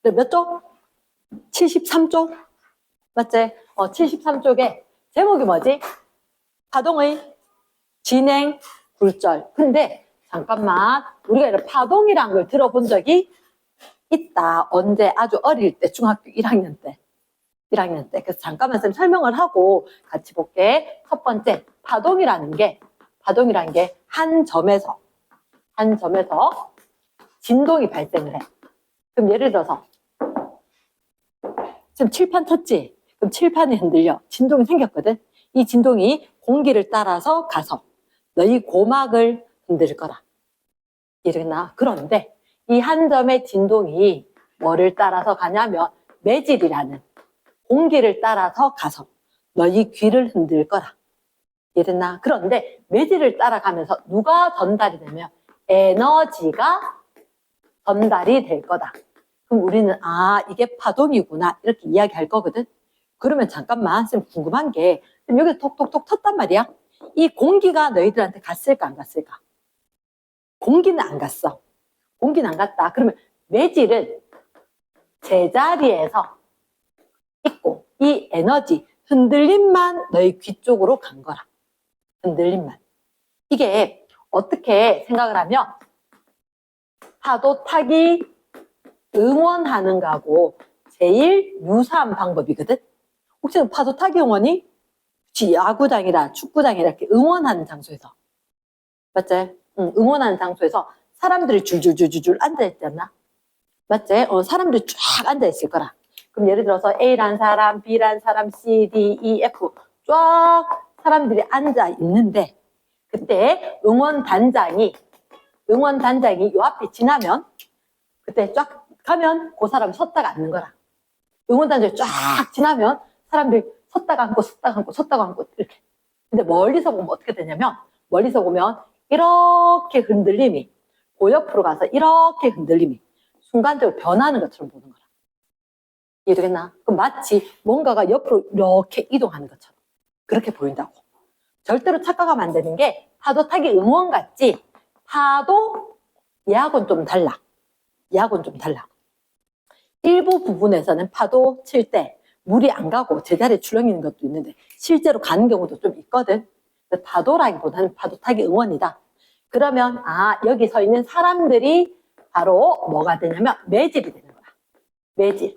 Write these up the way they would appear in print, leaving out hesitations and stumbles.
몇 쪽? 73쪽? 맞지? 73쪽에 제목이 뭐지? 파동의 진행 굴절. 근데 잠깐만, 우리가 이런 파동이란 걸 들어본 적이 있다. 언제? 아주 어릴 때, 중학교 1학년 때. 1학년 때. 그래서 잠깐만 쌤 설명을 하고 같이 볼게. 첫 번째, 파동이라는 게 한 점에서 진동이 발생을 해. 그럼 예를 들어서 지금 칠판 쳤지? 그럼 칠판이 흔들려. 진동이 생겼거든? 이 진동이 공기를 따라서 가서 너희 고막을 흔들 거라. 이러나? 그런데 이 한 점의 진동이 뭐를 따라서 가냐면 매질이라는 공기를 따라서 가서 너희 귀를 흔들 거라. 이랬나? 그런데 매질을 따라가면서 누가 전달이 되면 에너지가 전달이 될 거다. 그럼 우리는 이게 파동이구나 이렇게 이야기할 거거든. 그러면 잠깐만 쌤 궁금한 게 여기 톡톡톡 텄단 말이야. 이 공기가 너희들한테 갔을까 안 갔을까? 공기는 안 갔어. 공기는 안 갔다. 그러면 매질은 제자리에서 있고 이 에너지 흔들림만 너희 귀 쪽으로 간 거라. 흔들림만. 이게 어떻게 생각을 하면 파도 타기 응원하는 거하고 제일 유사한 방법이거든. 혹시 파도 타기 응원이 야구장이라 축구장이라 이렇게 응원하는 장소에서 맞지? 응원하는 장소에서 사람들이 줄줄줄줄 앉아있지 않나? 맞지? 사람들이 쫙 앉아있을 거라. 그럼 예를 들어서 A란 사람, B란 사람, C, D, E, F 쫙 사람들이 앉아있는데 그때 응원단장이 요 앞에 지나면 그때 쫙 가면 그 사람이 섰다가 앉는 거라. 응원단장이 쫙 지나면 사람들이 섰다가 앉고 섰다가 앉고 이렇게. 근데 멀리서 보면 어떻게 되냐면 멀리서 보면 이렇게 흔들림이 그 옆으로 가서 이렇게 흔들림이 순간적으로 변하는 것처럼 보는 거라. 이해되겠나? 그럼 마치 뭔가가 옆으로 이렇게 이동하는 것처럼 그렇게 보인다고. 절대로 착각하면 안 되는 게 파도 타기 응원 같지? 파도 얘하고는 좀 달라. 일부 부분에서는 파도 칠 때 물이 안 가고 제자리에 출렁이는 것도 있는데 실제로 가는 경우도 좀 있거든. 파도라기보다는 파도 타기 응원이다. 그러면 여기 서 있는 사람들이 바로 뭐가 되냐면 매질이 되는 거야. 매질.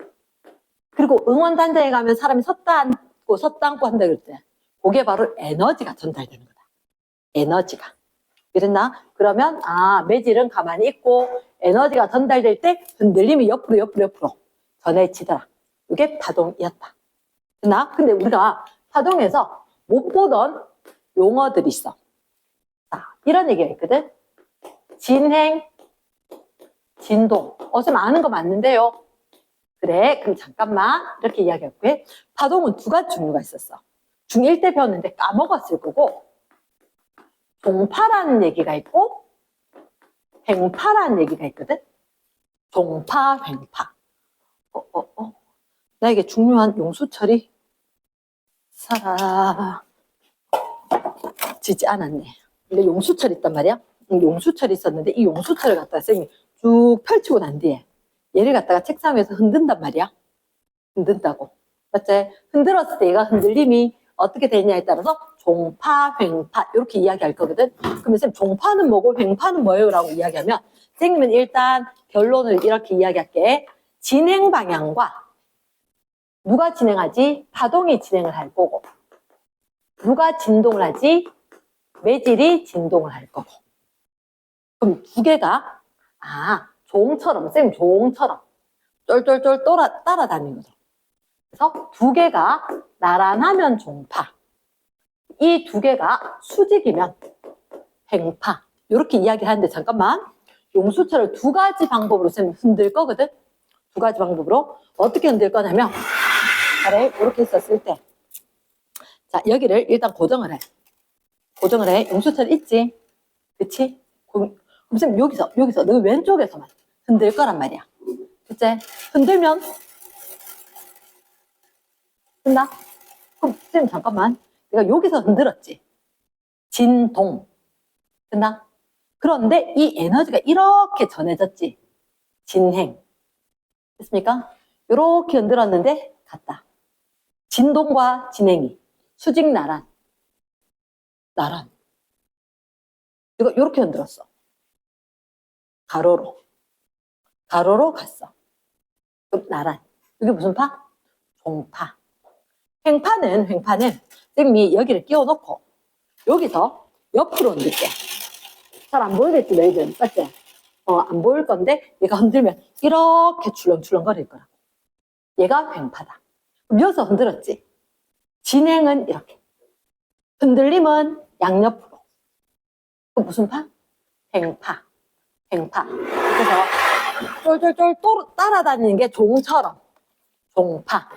그리고 응원단장에 가면 사람이 섰다 앉고 한다 그럴 때 그게 바로 에너지가 전달되는 거다. 에너지가. 이랬나? 그러면 매질은 가만히 있고 에너지가 전달될 때 흔들림이 옆으로 전해지더라. 이게 파동이었다. 근데 우리가 파동에서 못 보던 용어들이 있어. 자, 이런 얘기가 있거든. 진행, 진동. 좀 아는 거 맞는데요. 그래, 그럼 잠깐만 이렇게 이야기할게. 파동은 두 가지 종류가 있었어. 중1 때 배웠는데 까먹었을 거고 종파라는 얘기가 있고 횡파라는 얘기가 있거든. 종파, 횡파. 나에게 중요한 용수철이 사라지지 않았네. 근데 용수철이 있단 말이야. 용수철이 있었는데 이 용수철을 갖다가 쌤이 쭉 펼치고 난 뒤에 얘를 갖다가 책상 위에서 흔든단 말이야. 흔든다고. 맞지? 흔들었을 때 얘가 흔들림이 어떻게 되냐에 따라서 종파, 횡파 이렇게 이야기할 거거든. 그러면 쌤 종파는 뭐고 횡파는 뭐예요? 라고 이야기하면 쌤은 일단 결론을 이렇게 이야기할게. 진행 방향과 누가 진행하지? 파동이 진행을 할 거고 누가 진동을 하지? 매질이 진동을 할 거고. 그럼 두 개가 종처럼 쌤 종처럼 쫄쫄쫄 따라다니는 거죠. 그래서 두 개가 나란하면 종파, 이 두 개가 수직이면 횡파 이렇게 이야기를 하는데 잠깐만 용수철을 두 가지 방법으로 쌤 흔들 거거든. 두 가지 방법으로 어떻게 흔들 거냐면 차라리 이렇게 있었을 때 자, 여기를 일단 고정을 해. 용수철 있지? 그치? 그럼 쌤 여기서 너 왼쪽에서만 흔들 거란 말이야. 그치? 흔들면 된다? 그럼 쌤 잠깐만 내가 여기서 흔들었지? 진동 된다? 그런데 이 에너지가 이렇게 전해졌지? 진행 됐습니까? 이렇게 흔들었는데 갔다. 진동과 진행이 수직 나란. 이거 이렇게 흔들었어. 가로로 갔어. 그럼 나란. 이게 무슨 파? 종파. 횡파는 선생님이 여기를 끼워놓고 여기서 옆으로 흔들게. 잘 안 보이겠지 너희들, 맞지? 안 보일 건데 얘가 흔들면 이렇게 출렁출렁거릴 거라고. 얘가 횡파다. 그럼 여기서 흔들었지. 진행은 이렇게. 흔들림은 양옆으로. 그 무슨 파? 횡파. 그래서 쫄쫄쫄 따라다니는 게 종처럼. 종파.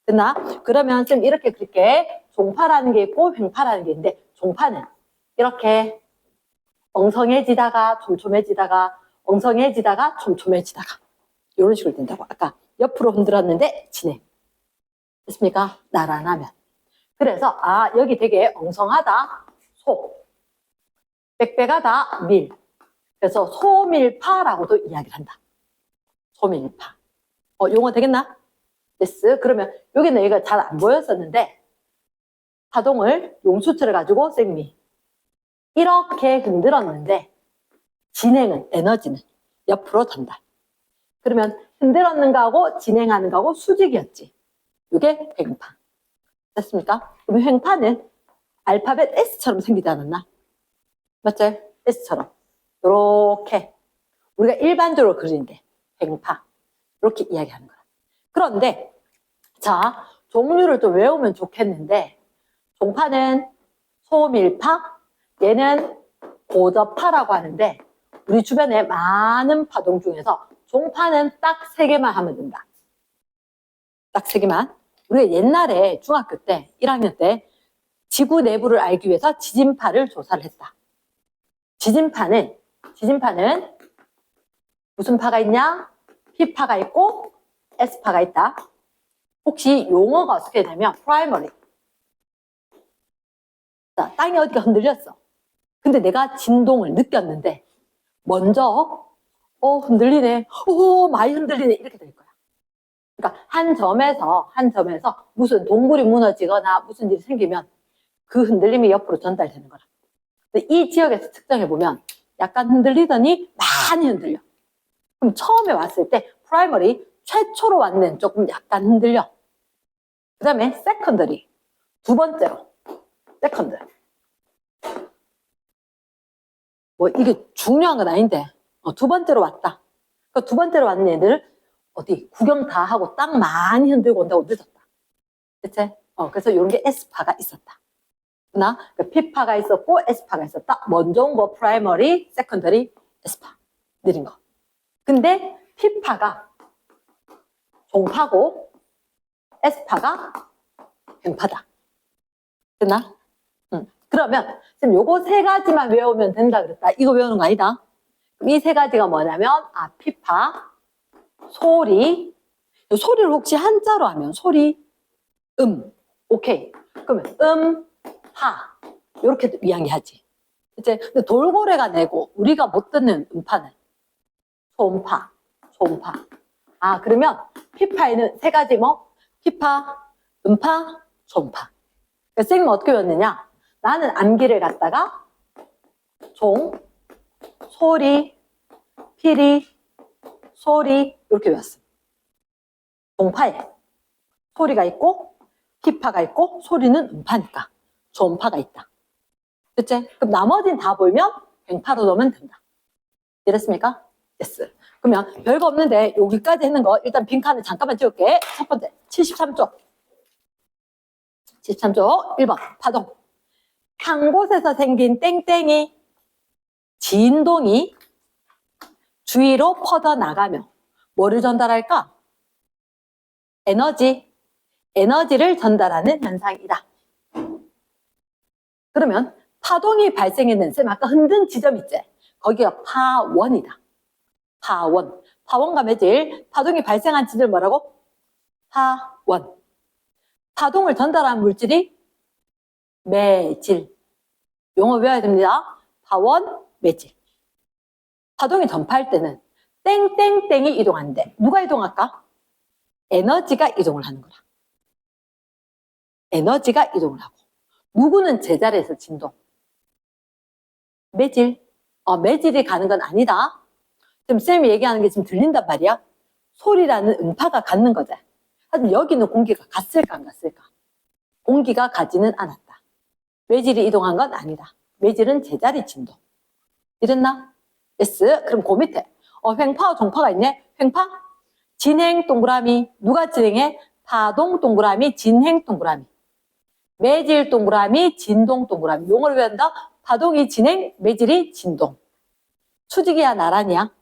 됐나? 그러면 좀 이렇게 그렇게 종파라는 게 있고 횡파라는 게 있는데, 종파는 이렇게 엉성해지다가 촘촘해지다가 이런 식으로 된다고. 아까 옆으로 흔들었는데 진행. 됐습니까? 나란하면. 그래서 여기 되게 엉성하다. 소. 빽빽하다. 밀. 그래서 소밀파라고도 이야기를 한다. 소밀파. 용어 되겠나? yes. 그러면 여기는 얘가 잘 안 보였었는데 파동을 용수철을 가지고 쌤이 이렇게 흔들었는데 진행은, 에너지는 옆으로 전달. 그러면 흔들었는 거하고 진행하는 거하고 수직이었지. 이게 횡파. 됐습니까? 그럼 횡파는 알파벳 S처럼 생기지 않았나? 맞지? S처럼. 이렇게 우리가 일반적으로 그리는데 횡파. 이렇게 이야기하는 거야. 그런데 자, 종류를 좀 외우면 좋겠는데, 종파는 소밀파, 얘는 고저파라고 하는데 우리 주변에 많은 파동 중에서 종파는 딱 3개만 하면 된다. 딱 3개만. 우리가 옛날에 중학교 때 1학년 때 지구 내부를 알기 위해서 지진파를 조사를 했다. 지진파는 무슨 파가 있냐? P파가 있고 S파가 있다. 혹시 용어가 어떻게 되냐면 프라이머리. 자, 땅이 어디가 흔들렸어. 근데 내가 진동을 느꼈는데 먼저 흔들리네. 많이 흔들리네. 이렇게 될 거야. 그러니까 한 점에서 무슨 동굴이 무너지거나 무슨 일이 생기면 그 흔들림이 옆으로 전달되는 거라. 근데 이 지역에서 측정해 보면 약간 흔들리더니 많이 흔들려. 그럼 처음에 왔을 때 프라이머리 최초로 왔는 조금 약간 흔들려. 그 다음에 세컨더리, 두 번째로 세컨드. 뭐 이게 중요한 건 아닌데 두 번째로 왔다. 그 두 번째로 왔는 애들 어디 구경 다 하고 땅 많이 흔들고 온다고 늦었다. 그치? 그래서 이런 게 S파가 있었다. 나 P파가 있었고 S파가 있었다. 먼저 온 거 프라이머리, 세컨더리, S파. 느린 거. 근데 P파가 종파고 S파가 횡파다. 됐나? 그러면 지금 요거 3가지만 외우면 된다 그랬다. 이거 외우는 거 아니다. 이 3가지가 뭐냐면 P파, 소리. 소리를 혹시 한자로 하면 소리, 오케이. 그러면 파 이렇게 이야기하지. 이제 근데 돌고래가 내고 우리가 못 듣는 음파는 초음파. 그러면 P파에는 3가지 뭐? P파, 음파, 초음파. 그러니까 선생님은 어떻게 외웠느냐? 나는 암기를 갖다가 종, 소리, 피리, 소리 이렇게 외웠어. 종파에 소리가 있고 P파가 있고 소리는 음파니까 초음파가 있다. 그치? 그럼 나머지는 다 보이면 횡파로 넣으면 된다. 이랬습니까? yes. 그러면 별거 없는데 여기까지 했는 거 일단 빈칸을 잠깐만 찍을게. 첫 번째 73쪽 1번 파동. 한 곳에서 생긴 땡땡이 진동이 주위로 퍼져나가며 뭐를 전달할까? 에너지를 전달하는 현상이다. 그러면 파동이 발생했는 쌤 아까 흔든 지점 있지? 거기가 파원이다. 파원과 매질. 파동이 발생한 지점 뭐라고? 파원. 파동을 전달하는 물질이 매질. 용어 외워야 됩니다. 파원, 매질. 파동이 전파할 때는 땡땡땡이 이동하는데 누가 이동할까? 에너지가 이동을 하는 거라. 에너지가 이동을 하고. 누구는 제자리에서 진동? 매질. 매질이 가는 건 아니다. 지금 쌤이 얘기하는 게 지금 들린단 말이야. 소리라는 음파가 갖는 거지. 하지만 여기는 공기가 갔을까 안 갔을까? 공기가 가지는 않았다. 매질이 이동한 건 아니다. 매질은 제자리 진동. 이랬나? S. 그럼 그 밑에 횡파와 종파가 있네. 횡파? 진행 동그라미. 누가 진행해? 파동 동그라미, 진행 동그라미. 매질 동그라미, 진동 동그라미. 용어를 외운다. 파동이 진행, 매질이 진동. 수직이야, 나란히야?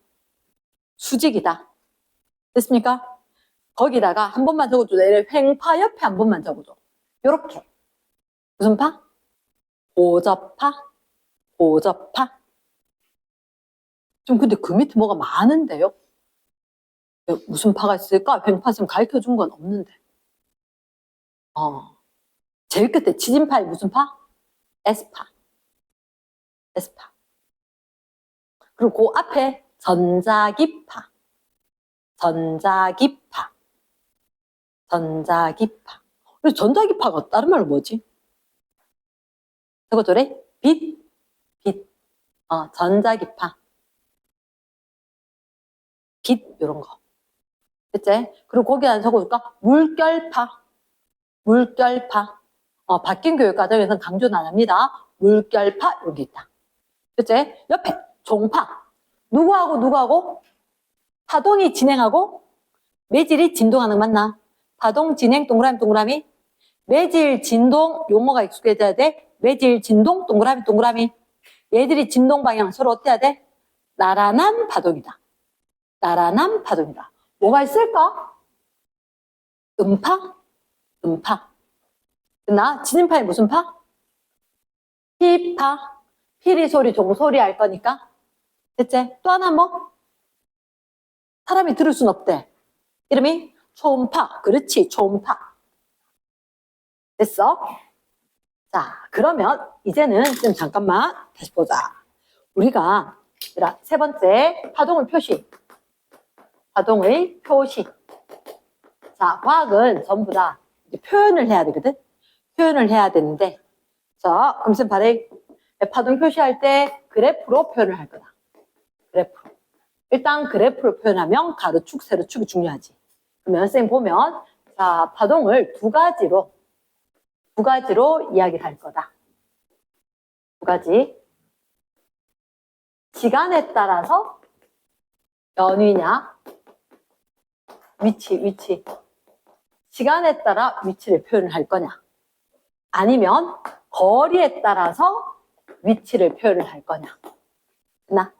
수직이다. 됐습니까? 거기다가 한 번만 적어줘. 횡파 옆에 한 번만 적어줘. 요렇게. 무슨 파? 고접파? 고접파? 좀 근데 그 밑에 뭐가 많은데요? 무슨 파가 있을까? 횡파 지금 가르쳐 준 건 없는데. 제일 끝에 지진파의 무슨 파? S파. S파. 그리고 그 앞에 전자기파. 전자기파. 전자기파. 그래서 전자기파가 다른 말로 뭐지? 적어줘래? 빛. 빛. 전자기파. 빛, 요런 거. 됐지? 그리고 거기 안에 적어줄까? 물결파. 물결파. 바뀐 교육과정에서는 강조는 안 합니다. 물결파, 이런 게 있다. 됐지? 옆에 종파. 누구하고? 파동이 진행하고 매질이 진동하는 거 맞나? 파동, 진행, 동그라미. 매질, 진동, 용어가 익숙해져야 돼. 매질, 진동, 동그라미. 얘들이 진동 방향 서로 어때야 돼? 나란한 파동이다. 나란한 파동이다. 뭐가 있을까? 음파? 음파. 됐나? 지진파의 무슨 파? 피파. 피리 소리, 종소리 할 거니까. 됐지? 또 하나 뭐? 사람이 들을 순 없대. 이름이 초음파. 그렇지, 초음파. 됐어? 자, 그러면 이제는 좀 잠깐만 다시 보자. 우리가 세 번째 파동을 표시. 파동의 표시. 자, 과학은 전부 다 이제 표현을 해야 되거든. 표현을 해야 되는데, 자, 그럼 쌤 바래 파동 표시할 때 그래프로 표현을 할 거다. 그래프로. 일단 그래프로 표현하면 가로축, 세로축이 중요하지. 그러면 쌤 보면 자, 파동을 두 가지로 이야기를 할 거다. 두 가지. 시간에 따라서 연위냐, 위치. 시간에 따라 위치를 표현을 할 거냐. 아니면 거리에 따라서 위치를 표현을 할 거냐. 됐나?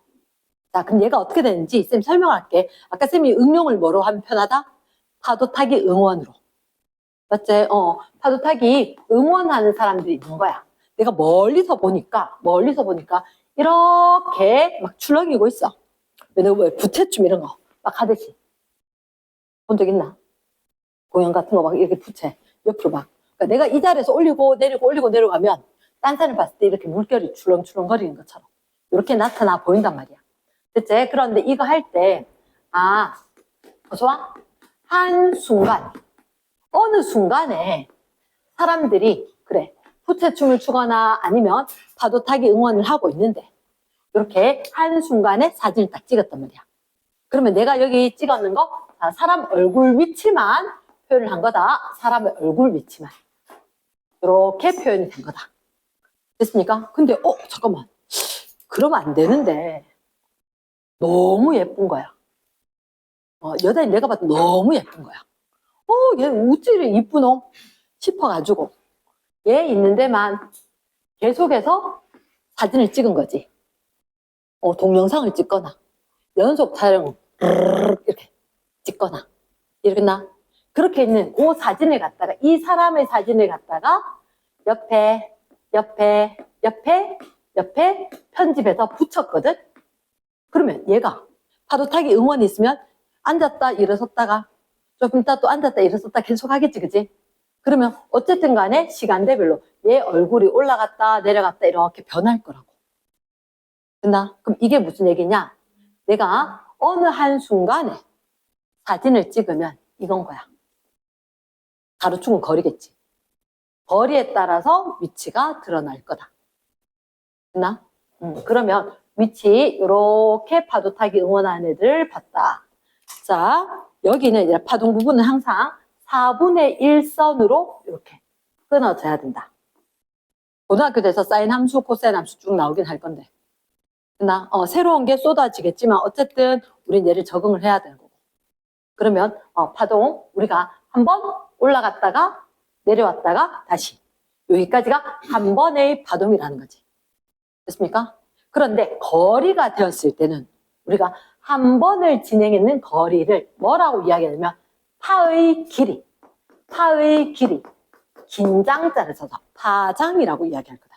자, 그럼 얘가 어떻게 되는지 쌤 설명할게. 아까 쌤이 응용을 뭐로 하면 편하다? 파도 타기 응원으로. 맞지? 파도 타기 응원하는 사람들이 있는 거야. 내가 멀리서 보니까 이렇게 막 출렁이고 있어. 내가 왜 부채춤 이런 거 막 하듯이. 본 적 있나? 공연 같은 거 막 이렇게 부채 옆으로 막. 그러니까 내가 이 자리에서 올리고 내려가면 딴 사람을 봤을 때 이렇게 물결이 출렁출렁거리는 것처럼 이렇게 나타나 보인단 말이야. 됐지? 그런데 이거 할 때 좋아? 어느 순간에 사람들이 그래 부채춤을 추거나 아니면 파도 타기 응원을 하고 있는데 이렇게 한순간에 사진을 딱 찍었단 말이야. 그러면 내가 여기 찍었는 거 사람 얼굴 위치만 표현을 한 거다. 사람의 얼굴 위치만. 이렇게 표현이 된 거다. 됐습니까? 근데 잠깐만. 그러면 안 되는데 너무 예쁜 거야. 여자인 내가 봐도 너무 예쁜 거야. 얘 어찌를 이쁘노? 싶어가지고 얘 있는 데만 계속해서 사진을 찍은 거지. 동영상을 찍거나 연속 촬영 이렇게 찍거나 이러나 그렇게 있는 그 사진을 갖다가 이 사람의 사진을 갖다가 옆에 편집해서 붙였거든. 그러면 얘가 파도 타기 응원이 있으면 앉았다 일어섰다가 조금 있다 또 앉았다 일어섰다 계속 하겠지, 그지? 그러면 어쨌든 간에 시간대별로 얘 얼굴이 올라갔다 내려갔다 이렇게 변할 거라고. 됐나? 그럼 이게 무슨 얘기냐? 내가 어느 한순간에 사진을 찍으면 이건 거야. 가로축은 거리겠지. 거리에 따라서 위치가 드러날 거다. 됐나? 그러면 위치 이렇게 파도 타기 응원하는 애들을 봤다. 자, 여기는 이제 파동 부분은 항상 4분의 1선으로 이렇게 끊어져야 된다. 고등학교 돼서 사인 함수, 코사인 함수 쭉 나오긴 할 건데. 됐나? 새로운 게 쏟아지겠지만 어쨌든 우린 얘를 적응을 해야 되는 거고. 그러면 파동 우리가 한번 올라갔다가 내려왔다가 다시 여기까지가 한 번의 파동이라는 거지. 됐습니까? 그런데 거리가 되었을 때는 우리가 한 번을 진행했는 거리를 뭐라고 이야기하냐면 파의 길이, 긴장자를 써서 파장이라고 이야기할 거다.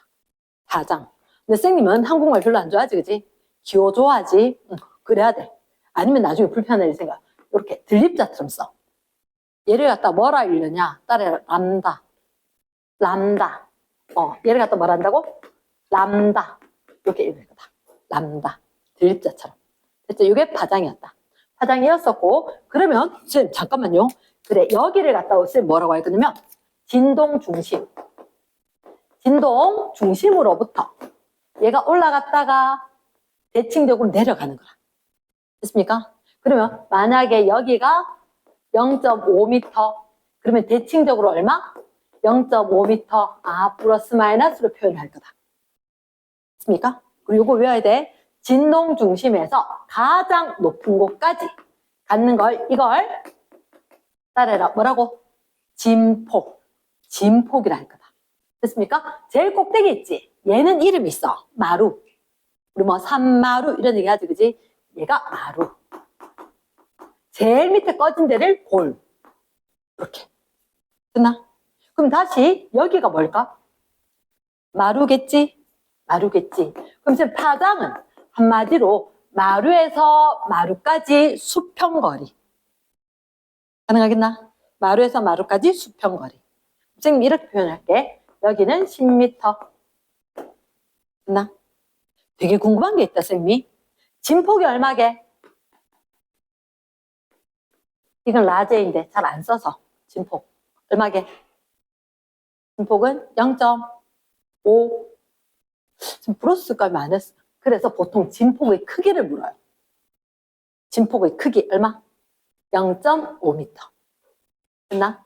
파장. 근데 선생님은 한국말 별로 안 좋아하지, 그지? 기호 좋아하지? 그래야 돼. 아니면 나중에 불편해질 생각. 이렇게 들립자처럼 써. 얘를 갖다 뭐라 읽느냐? 따라해라. 람다. 얘를 갖다 뭐라 한다고? 람다. 이렇게 읽을 거다. 람다. 들립자처럼. 됐죠? 이게 파장이었다. 파장이었었고, 그러면, 쌤, 잠깐만요. 그래, 여기를 갖다가 쌤 뭐라고 할 거냐면, 진동 중심으로부터 얘가 올라갔다가 대칭적으로 내려가는 거야. 됐습니까? 그러면 만약에 여기가 0.5m, 그러면 대칭적으로 얼마? 0.5m. 플러스 마이너스로 표현할 거다. 됐습니까? 그리고 이거 외워야 돼. 진동 중심에서 가장 높은 곳까지 갖는 걸, 이걸 따라해라. 뭐라고? 진폭이라 할 거다. 됐습니까? 제일 꼭대기 있지? 얘는 이름이 있어. 마루. 우리 뭐 산마루 이런 얘기 하지, 그지? 얘가 마루. 제일 밑에 꺼진 데를 골. 이렇게. 됐나? 그럼 다시 여기가 뭘까? 마루겠지? 그럼 지금 파장은 한마디로 마루에서 마루까지 수평거리. 가능하겠나? 마루에서 마루까지 수평거리. 선생님 이렇게 표현할게. 여기는 10m. 됐나? 되게 궁금한 게 있다, 선생님이. 진폭이 얼마게? 이건 라제인데 잘 안 써서. 진폭. 얼마게? 진폭은 0.5. 지금 불었을까? 안 했어. 그래서 보통 진폭의 크기를 물어요. 진폭의 크기 얼마? 0.5m. 됐나?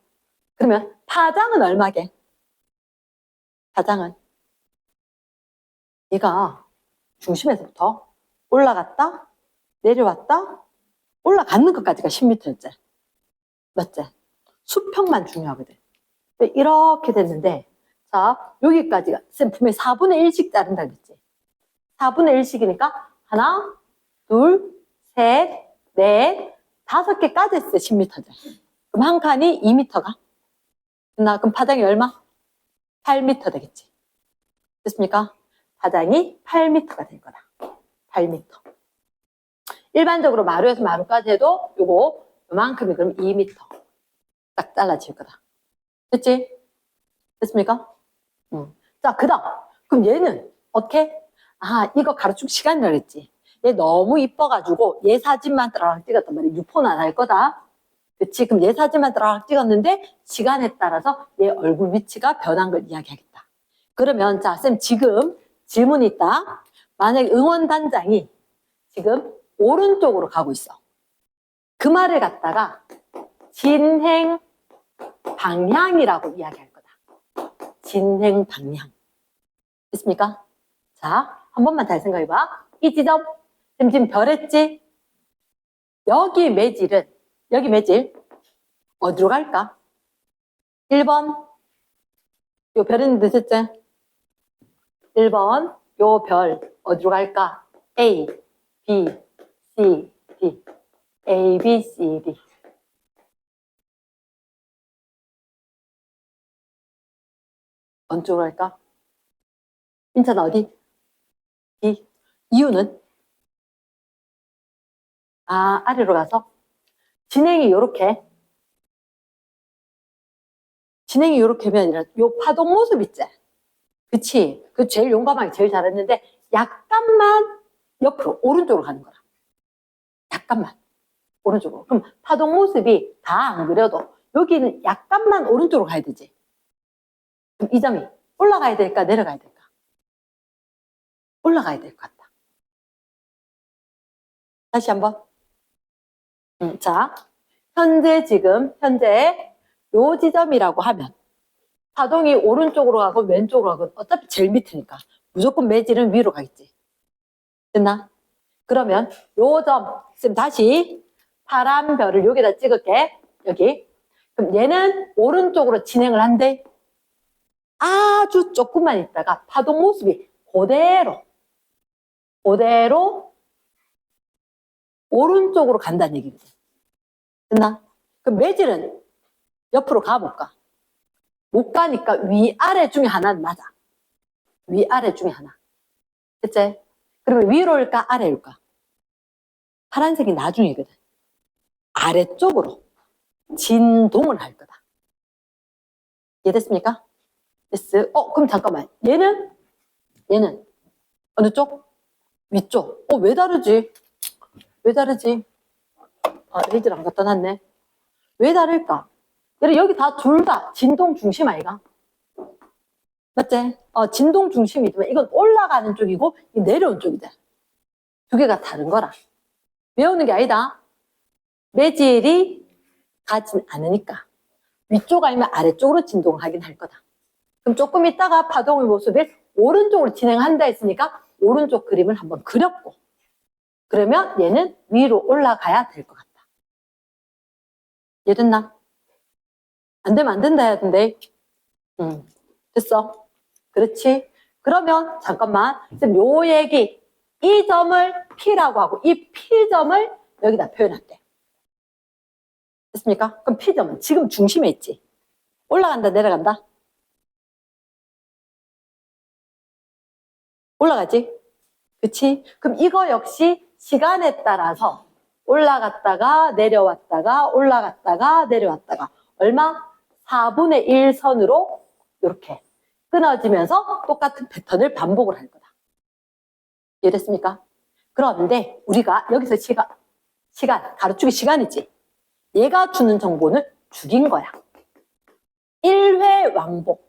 그러면 파장은 얼마게? 파장은 얘가 중심에서부터 올라갔다 내려왔다 올라가는 것까지가 10m였지. 맞지? 수평만 중요하거든. 이렇게 됐는데 자 여기까지가 쌤 분명히 4분의 1씩 자른다 그랬지. 4분의 1씩이니까 하나 둘 셋 넷 5개까지 했어요. 10m죠. 그럼 한 칸이 2m가 그럼 파장이 얼마? 8m 되겠지. 됐습니까? 파장이 8m가 될 거다. 8m. 일반적으로 마루에서 마루까지 해도 요만큼이 그럼 2m. 딱 잘라질 거다. 됐지? 됐습니까? 자, 그 다음. 그럼 얘는 어떻게? 이거 가로축 시간이라 그랬지. 얘 너무 이뻐가지고 얘 사진만 따라락 찍었단 말이야. 유포는 안 할 거다. 그치? 그럼 얘 사진만 따라락 찍었는데 시간에 따라서 얘 얼굴 위치가 변한 걸 이야기하겠다. 그러면 자, 쌤 지금 질문이 있다. 만약에 응원단장이 지금 오른쪽으로 가고 있어. 그 말을 갖다가 진행 방향이라고 이야기할 거다. 진행 방향. 됐습니까? 자, 한 번만 다시 생각해봐. 이 지점, 지금 별했지? 여기 매질 어디로 갈까? 1번 요 별은 됐었지? 1번 요 별 어디로 갈까? A, B, C, D A, B, C, D 어느 쪽으로 갈까? 민찬아 어디? D 이유는? 아래로 가서 진행이 요렇게 하면 아니라 요 파동 모습 있지? 그치? 그 제일 용감하게 제일 잘했는데 약간만 옆으로 오른쪽으로 가는 거라. 약간만 오른쪽으로. 그럼 파동 모습이 다 안 그려도 여기는 약간만 오른쪽으로 가야 되지. 그럼 이 점이 올라가야 될까 내려가야 될까? 올라가야 될 것 같다. 다시 한번. 자, 현재 요 지점이라고 하면 파동이 오른쪽으로 가고 왼쪽으로 가고 어차피 제일 밑이니까 무조건 매질은 위로 가겠지. 됐나? 그러면 요 점, 지금 다시 파란 별을 여기다 찍을게. 여기. 그럼 얘는 오른쪽으로 진행을 한대. 아주 조금만 있다가 파동 모습이 그대로 오른쪽으로 간다는 얘기거든. 됐나? 그럼 매질은 옆으로 가볼까? 못 가니까 위아래 중에 하나는 맞아. 위아래 중에 하나. 됐지? 그러면 위로일까 아래일까? 파란색이 나중이거든. 아래쪽으로 진동을 할 거다. 이해됐습니까? 됐어. 그럼 잠깐만. 얘는 어느 쪽? 위쪽. 왜 다르지? 왜 다르지? 레이저를 안 갖다 놨네. 왜 다를까? 여기 다 둘 다 진동 중심 아이가? 맞지? 진동 중심이지만 이건 올라가는 쪽이고 내려온 쪽이다. 두 개가 다른 거라. 외우는 게 아니다. 매질이 가진 않으니까 위쪽 아니면 아래쪽으로 진동을 하긴 할 거다. 그럼 조금 있다가 파동의 모습을 오른쪽으로 진행한다 했으니까 오른쪽 그림을 한번 그렸고 그러면 얘는 위로 올라가야 될 것 같다. 이해됐나? 안 되면 안 된다 해야 된대. 됐어. 그렇지. 그러면 잠깐만 지금 요 얘기 이 점을 P라고 하고 이 P점을 여기다 표현할게. 됐습니까? 그럼 P점은 지금 중심에 있지. 올라간다 내려간다? 올라가지? 그치? 그럼 이거 역시 시간에 따라서 올라갔다가 내려왔다가 올라갔다가 내려왔다가 얼마? 4분의 1 선으로 이렇게 끊어지면서 똑같은 패턴을 반복을 할 거다. 이해됐습니까? 그런데 우리가 여기서 시간, 가로축이 시간이지. 얘가 주는 정보는 죽인 거야. 1회 왕복.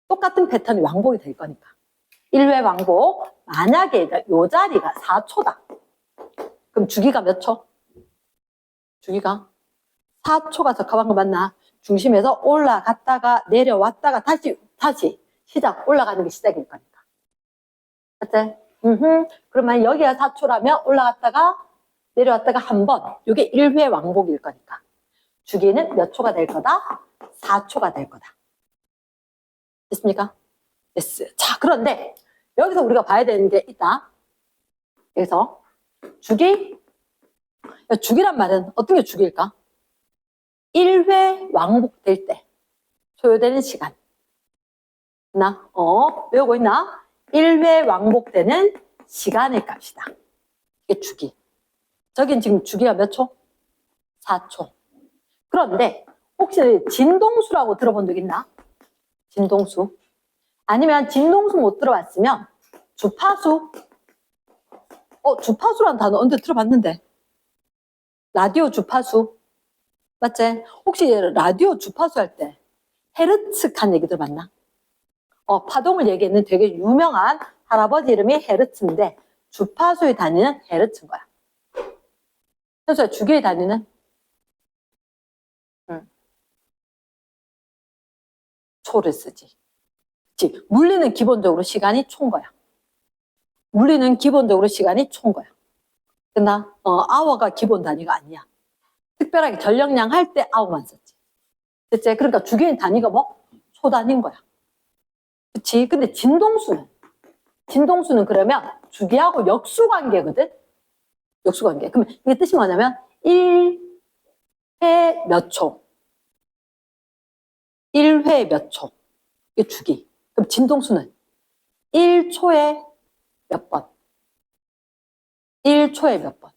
똑같은 패턴이 왕복이 될 거니까. 1회 왕복. 만약에 요 자리가 4초다. 그럼 주기가 몇 초? 주기가 4초가 적합한 거 맞나? 중심에서 올라갔다가 내려왔다가 다시 시작. 올라가는 게 시작일 거니까. 맞지? 그러면 여기가 4초라면 올라갔다가 내려왔다가 한 번. 이게 1회 왕복일 거니까. 주기는 몇 초가 될 거다? 4초가 될 거다. 됐습니까? 됐어. 자, 그런데 여기서 우리가 봐야 되는 게 있다. 여기서 주기란 말은 어떤 게 주기일까? 1회 왕복될 때 소요되는 시간. 외우고 있나? 1회 왕복되는 시간의 값이다. 이게 주기. 저긴 지금 주기가 몇 초? 4초. 그런데 혹시 진동수라고 들어본 적 있나? 진동수. 아니면 진동수 못 들어봤으면 주파수. 주파수라는 단어 언제 들어봤는데? 라디오 주파수. 맞지? 혹시 라디오 주파수 할 때 헤르츠 칸 얘기 들어봤나? 파동을 얘기했는 되게 유명한 할아버지 이름이 헤르츠인데 주파수의 단위는 헤르츠인 거야. 그래서 주기의 단위는 초를 쓰지. 그치? 물리는 기본적으로 시간이 초인 거야. 물리는 기본적으로 시간이 초인 거야. 됐나? 아워가 기본 단위가 아니야. 특별하게 전력량 할 때 아워만 썼지. 됐지? 그러니까 주기의 단위가 뭐? 초 단위인 거야. 그치? 근데 진동수는 그러면 주기하고 역수관계거든? 역수관계. 그러면 이게 뜻이 뭐냐면 1회 몇 초. 1회 몇 초. 이게 주기. 그럼 진동수는 1초에 몇 번. 1초에 몇 번.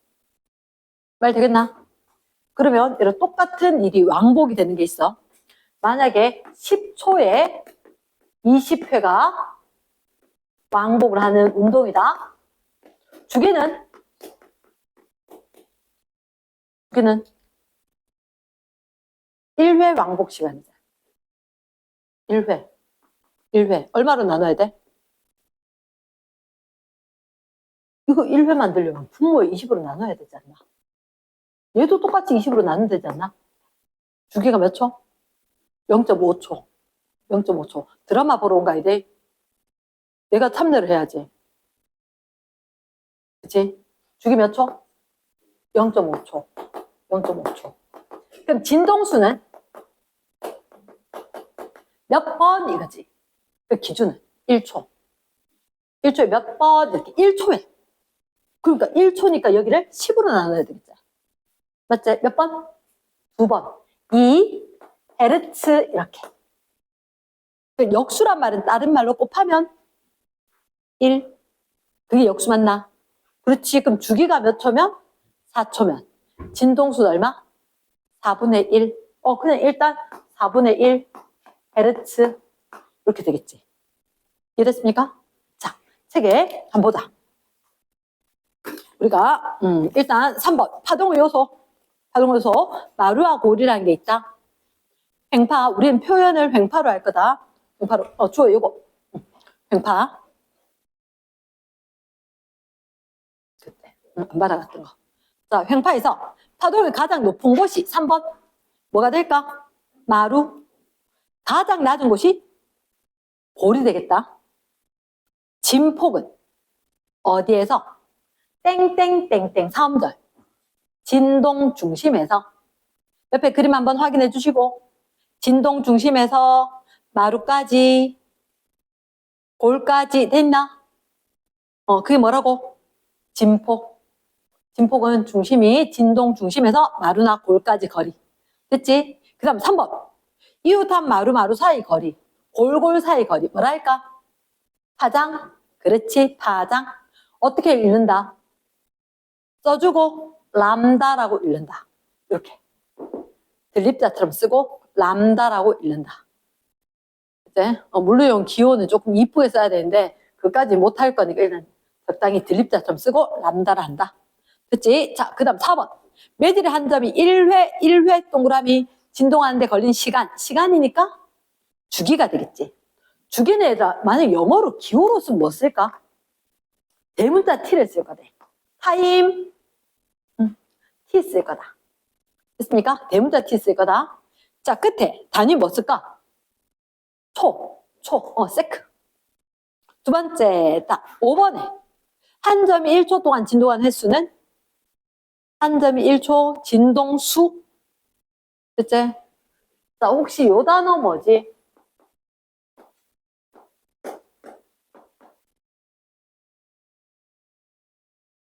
말 되겠나? 그러면 이런 똑같은 일이 왕복이 되는 게 있어. 만약에 10초에 20회가 왕복을 하는 운동이다. 주기는 주기는 1회 왕복 시간이죠. 1회. 1회. 얼마로 나눠야 돼? 이거 1회 만들려면 분모에 20으로 나눠야 되지 않나? 얘도 똑같이 20으로 나누면 되지 않나? 주기가 몇 초? 0.5초. 0.5초. 드라마 보러 온 거 아니지? 내가 참여를 해야지. 그치? 주기 몇 초? 0.5초. 0.5초. 그럼 진동수는 몇 번 이거지. 그 기준은 1초. 1초에 몇 번 이렇게 1초에. 그러니까 1초니까 여기를 10으로 나눠야 되겠죠. 맞지? 몇 번? 2번. 2 헤르츠 이렇게. 그 역수란 말은 다른 말로 곱하면 1. 그게 역수 맞나? 그렇지. 그럼 주기가 몇 초면? 4초면. 진동수는 얼마? 4분의 1. 그냥 일단 4분의 1 헤르츠 이렇게 되겠지. 이해됐습니까? 자, 책에 한번 보자. 우리가 일단 3번 파동의 요소. 파동의 요소 마루와 골이라는 게 있다. 횡파. 우리는 표현을 횡파로 할 거다. 횡파로. 주어 요거. 횡파. 그때 안 받아갔던 거. 자, 횡파에서 파동이 가장 높은 곳이 3번. 뭐가 될까? 마루. 가장 낮은 곳이 골이 되겠다. 진폭은 어디에서? 땡땡땡땡 3절. 진동 중심에서. 옆에 그림 한번 확인해 주시고, 진동 중심에서 마루까지, 골까지 됐나? 그게 뭐라고? 진폭. 진폭은 중심이 진동 중심에서 마루나 골까지 거리. 됐지? 그 다음 3번. 이웃한 마루 사이 거리. 골골 사이 거리. 뭐라 할까? 파장. 그렇지. 파장. 어떻게 읽는다? 써주고 람다라고 읽는다. 이렇게. 들립자처럼 쓰고 람다라고 읽는다. 이제 물론 기호는 조금 이쁘게 써야 되는데 그까지 못할 거니까 일단 적당히 들립자처럼 쓰고 람다를 한다. 그치? 자, 그 다음 4번. 매질의 한 점이 1회 동그라미 진동하는데 걸린 시간이니까 주기가 되겠지. 주기는 얘들아, 만약 영어로 기호로 쓰면 뭐 쓸까? 대문자 T를 쓸 거다. 타임, T 쓸 거다. 됐습니까? 대문자 T 쓸 거다. 자, 끝에 단위 뭐 쓸까? 세크. 두 번째, 딱 5번에 한 점이 1초 동안 진동한 횟수는 한 점이 1초 진동수. 됐지? 자, 혹시 요 단어 뭐지?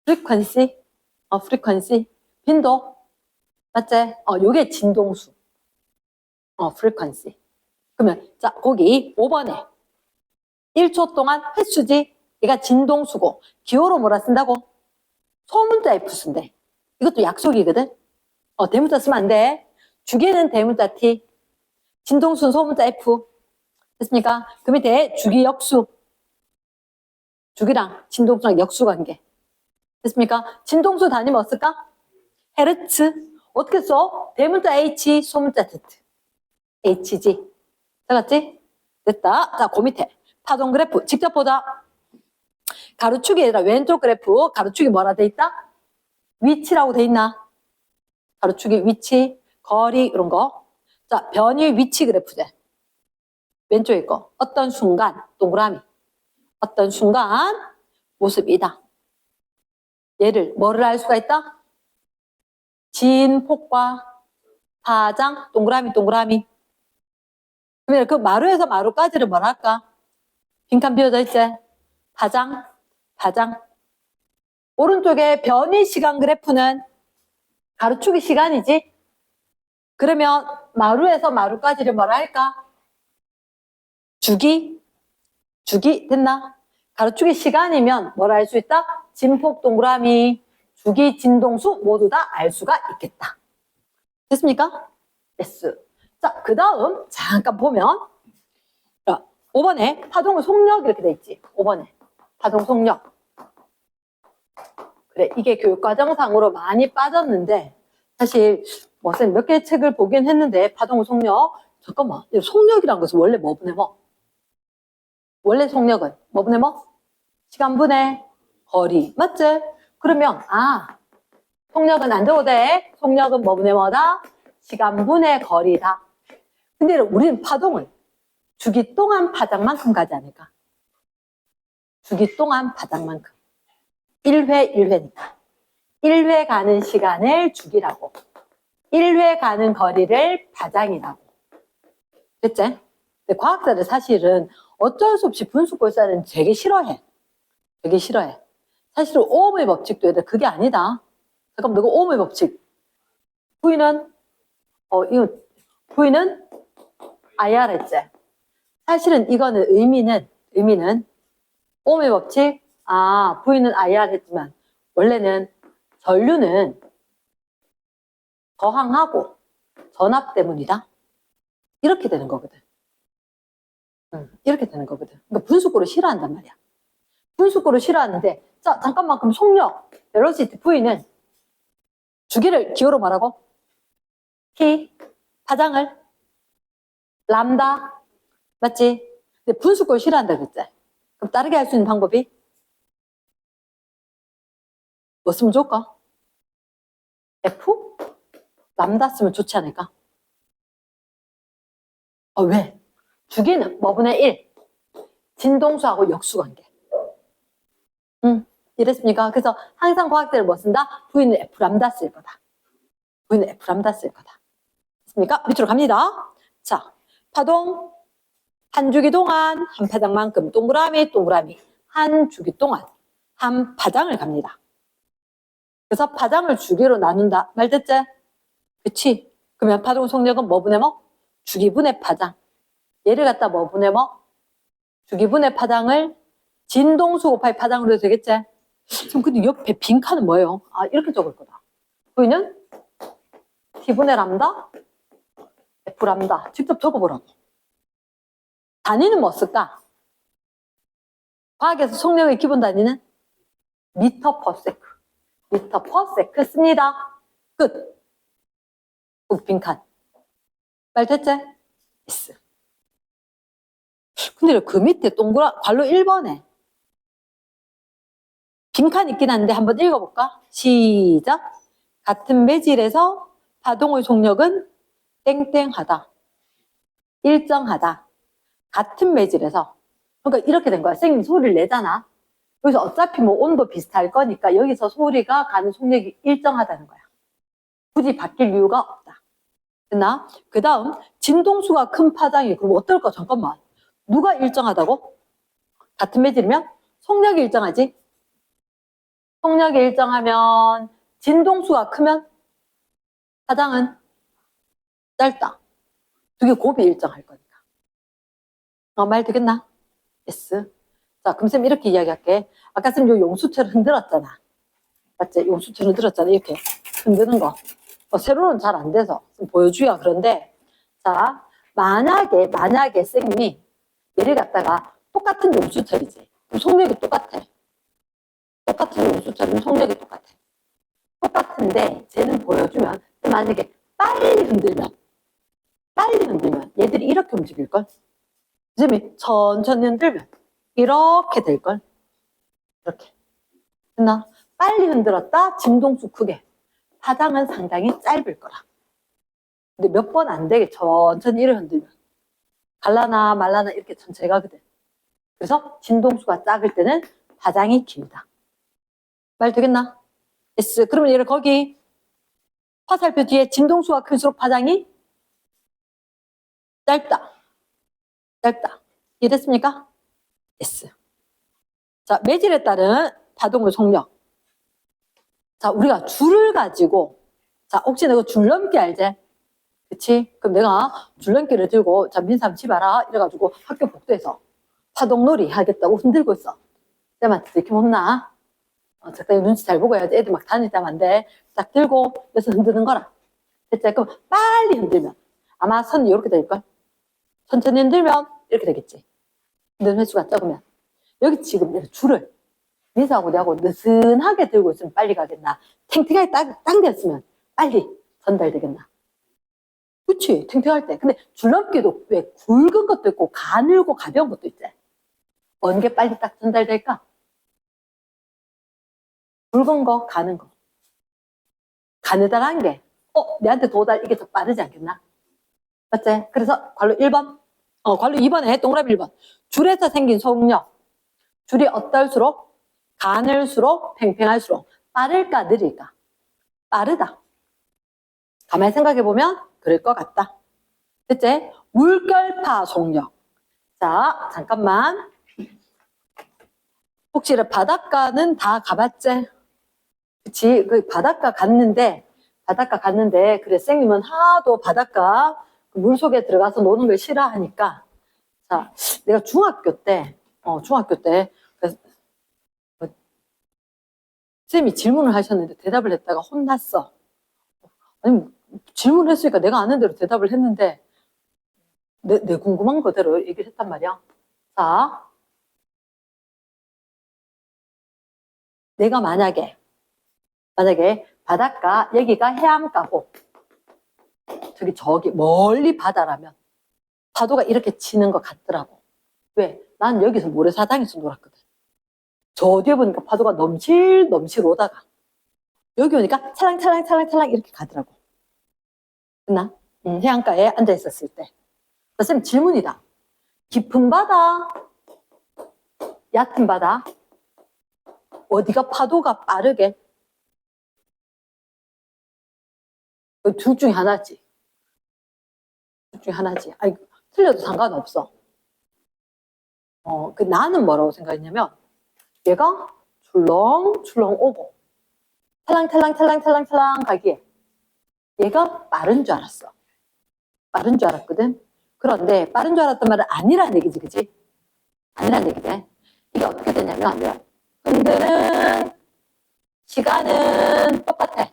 프리퀀시? 프리퀀시. 빈도. 맞지? 요게 진동수. 프리퀀시. 그러면, 자, 거기 5번에 1초 동안 횟수지? 얘가 진동수고, 기호로 뭐라 쓴다고? 소문자 F 쓴대. 이것도 약속이거든? 대문자 쓰면 안 돼. 주기는 대문자 T. 진동수는 소문자 F. 됐습니까? 그 밑에 주기 역수. 주기랑 진동수랑 역수 관계. 됐습니까? 진동수 단위 뭐 쓸까? 헤르츠. 어떻게 써? 대문자 H, 소문자 Z. HG. 알았지? 됐다. 자, 그 밑에 파동 그래프 직접 보자. 가로축이 아니라 왼쪽 그래프. 가로축이 뭐라 돼 있다? 위치라고 돼 있나? 가로축이 위치, 거리 이런 거. 자, 변이 위치 그래프제. 왼쪽에 거. 어떤 순간 동그라미. 어떤 순간 모습이다. 얘를 뭐를 알 수가 있다? 진폭과 파장 동그라미. 그러면 그 마루에서 마루까지를 뭐라 할까? 빈칸 비어져 있지? 파장. 오른쪽에 변이 시간 그래프는 가로축이 시간이지? 그러면 마루에서 마루까지를 뭐라 할까? 주기 됐나? 가로축이 시간이면 뭐라 할 수 있다? 진폭 동그라미, 주기, 진동수 모두 다 알 수가 있겠다. 됐습니까? yes. 자, 그 다음 잠깐 보면 5번에 파동의 속력 이렇게 돼 있지. 5번에 파동 속력. 그래, 이게 교육과정상으로 많이 빠졌는데 사실 뭐 선생님 몇 개 책을 보긴 했는데 파동의 속력 잠깐만 속력이란 것은 원래 뭐분의 뭐? 원래 속력은 뭐분의 뭐? 시간분의 거리 맞지? 그러면 속력은 안 적어도 돼. 속력은 뭐분의 뭐다? 시간분의 거리다. 근데 우리는 파동을 주기 동안 파장만큼 가지 않을까? 주기 동안 파장만큼 1회 1회니까 1회 가는 시간을 주기라고 1회 가는 거리를 파장이라고 됐지? 근데 과학자들 사실은 어쩔 수 없이 분수꼴사는 되게 싫어해. 되게 싫어해. 사실은 오음의 법칙도 얘들 그게 아니다. 잠깐만 너가 오음의 법칙 V는 V는 IR 했지? 사실은 이거는 의미는 오음의 법칙 V는 IR 했지만 원래는 전류는 저항하고 전압 때문이다. 이렇게 되는 거거든. 이렇게 되는 거거든. 그러니까 분수꼴을 싫어한단 말이야. 분수꼴을 싫어하는데 자 잠깐만 그럼 속력 벨로시티 V는 주기를 기호로 말하고 T 파장을 람다 맞지? 근데 분수꼴 싫어한다 그랬지? 그럼 다르게 할 수 있는 방법이 뭐 쓰면 좋을까? F? 람다 쓰면 좋지 않을까? 왜? 주기는 뭐분의 1 진동수하고 역수관계. 이랬습니까? 그래서 항상 과학자를 뭐 쓴다? V는 F 람다 쓸 거다. V는 F 람다 쓸 거다. 됐습니까? 밑으로 갑니다. 자, 파동 한 주기 동안 한 파장만큼 동그라미 한 주기 동안 한 파장을 갑니다. 그래서 파장을 주기로 나눈다. 말 됐지? 그치? 그러면 파동 속력은 뭐분의 뭐? 주기분의 파장. 얘를 갖다 뭐분의 뭐? 주기분의 파장을 진동수 곱하기 파장으로 해도 되겠지? 지금 근데 옆에 빈칸은 뭐예요? 이렇게 적을 거다. V는 T분의 람다, F 람다. 직접 적어보라고. 단위는 뭐 쓸까? 과학에서 속력의 기본 단위는 미터 퍼 세크. 미터 퍼 세크 씁니다. 끝. 빈칸. 말 됐지? 있어. 근데 그 밑에 동그란 괄호 1번에 빈칸 있긴 한데 한번 읽어볼까? 시작. 같은 매질에서 파동의 속력은 땡땡하다. 일정하다. 같은 매질에서. 그러니까 이렇게 된 거야. 선생님이 소리를 내잖아. 여기서 어차피 뭐 온도 비슷할 거니까 여기서 소리가 가는 속력이 일정하다는 거야. 굳이 바뀔 이유가 없다. 됐나? 그 다음 진동수가 큰 파장이 그럼 어떨까? 잠깐만. 누가 일정하다고? 같은 매질이면? 속력이 일정하지? 속력이 일정하면 진동수가 크면 파장은 짧다. 두 개 곱이 일정할 거니까. 말 되겠나? yes. 자, 그럼 쌤 이렇게 이야기할게. 아까 쌤 요 용수철 흔들었잖아. 맞지? 용수철 흔들었잖아. 이렇게 흔드는 거. 세로는 잘 안 돼서 좀 보여주야. 그런데 자, 만약에 쌤이 얘를 갖다가 똑같은 용수철이지. 그럼 속력이 똑같아. 똑같은 용수철이면 속력이 똑같아. 똑같은데 쟤는 보여주면 만약에 빨리 흔들면 얘들이 이렇게 움직일걸? 쌤이 천천히 흔들면 이렇게 될걸? 이렇게. 됐나? 빨리 흔들었다 진동수 크게. 파장은 상당히 짧을 거라. 근데 몇 번 안 되게 천천히 이렇게 흔들면 갈라나 말라나 이렇게 천천히 가거든. 그래서 진동수가 작을 때는 파장이 길다. 말 되겠나? yes. 그러면 얘를 거기 화살표 뒤에 진동수가 클수록 파장이 짧다. 이해됐습니까? yes. 자, 매질에 따른 파동의 속력. 자, 우리가 줄을 가지고 자, 혹시 내가 줄넘기 알지? 그치? 그럼 내가 줄넘기를 들고 자, 민삼 집어라 이래가지고 학교 복도에서 파동놀이 하겠다고 흔들고 있어. 쌤한테 들키면 혼나. 적당히 눈치 잘 보고 해야지. 애들 막 다니자면 안 돼. 딱 들고 그래서 흔드는 거라. 됐지? 그럼 빨리 흔들면 아마 선이 이렇게 될걸? 천천히 흔들면 이렇게 되겠지. 흔드는 횟수가 적으면. 여기 지금 내가 줄을 민서하고 내하고 느슨하게 들고 있으면 빨리 가겠나. 탱탱하게 당겼으면 빨리 전달되겠나? 그치, 탱탱할 때. 근데 줄넘기도 왜 굵은 것도 있고 가늘고 가벼운 것도 있지. 어느 게 빨리 딱 전달될까? 굵은 거, 가는 거. 가느다란 게, 내한테 도달, 이게 더 빠르지 않겠나? 맞지? 그래서 괄호 1번. 괄호 2번에 동그라미 1번. 줄에서 생긴 소음력. 줄이 어떨수록? 가늘수록, 팽팽할수록. 빠를까, 느릴까? 빠르다. 가만히 생각해보면 그럴 것 같다. 됐지? 물결파 속력. 자, 잠깐만. 혹시 바닷가는 다 가봤지? 그치? 그 바닷가 갔는데, 그래, 쌤님은 하도 바닷가 물속에 들어가서 노는 걸 싫어하니까, 자, 내가 중학교 때, 그래서 쌤이 질문을 하셨는데 대답을 했다가 혼났어. 아니, 질문을 했으니까 내가 아는 대로 대답을 했는데, 내 궁금한 거대로 얘기를 했단 말이야. 자, 내가 만약에 바닷가, 여기가 해안가고, 저기 멀리 바다라면, 파도가 이렇게 치는 것 같더라고. 왜? 난 여기서 모래사장에서 놀았거든. 저 뒤에 보니까 파도가 넘실 오다가, 여기 오니까 찰랑찰랑 이렇게 가더라고. 됐나? 해안가에 앉아 있었을 때. 쌤 질문이다. 깊은 바다, 얕은 바다, 어디가 파도가 빠르게? 둘 중에 하나지. 아니, 틀려도 상관없어. 나는 뭐라고 생각했냐면, 얘가 출렁출렁 오고, 찰랑찰랑 가기에, 얘가 빠른 줄 알았어. 빠른 줄 알았거든. 그런데 빠른 줄 알았단 말은 아니란 얘기지, 그치? 아니란 얘기지. 이게 어떻게 되냐면, 흔드는 시간은 똑같아.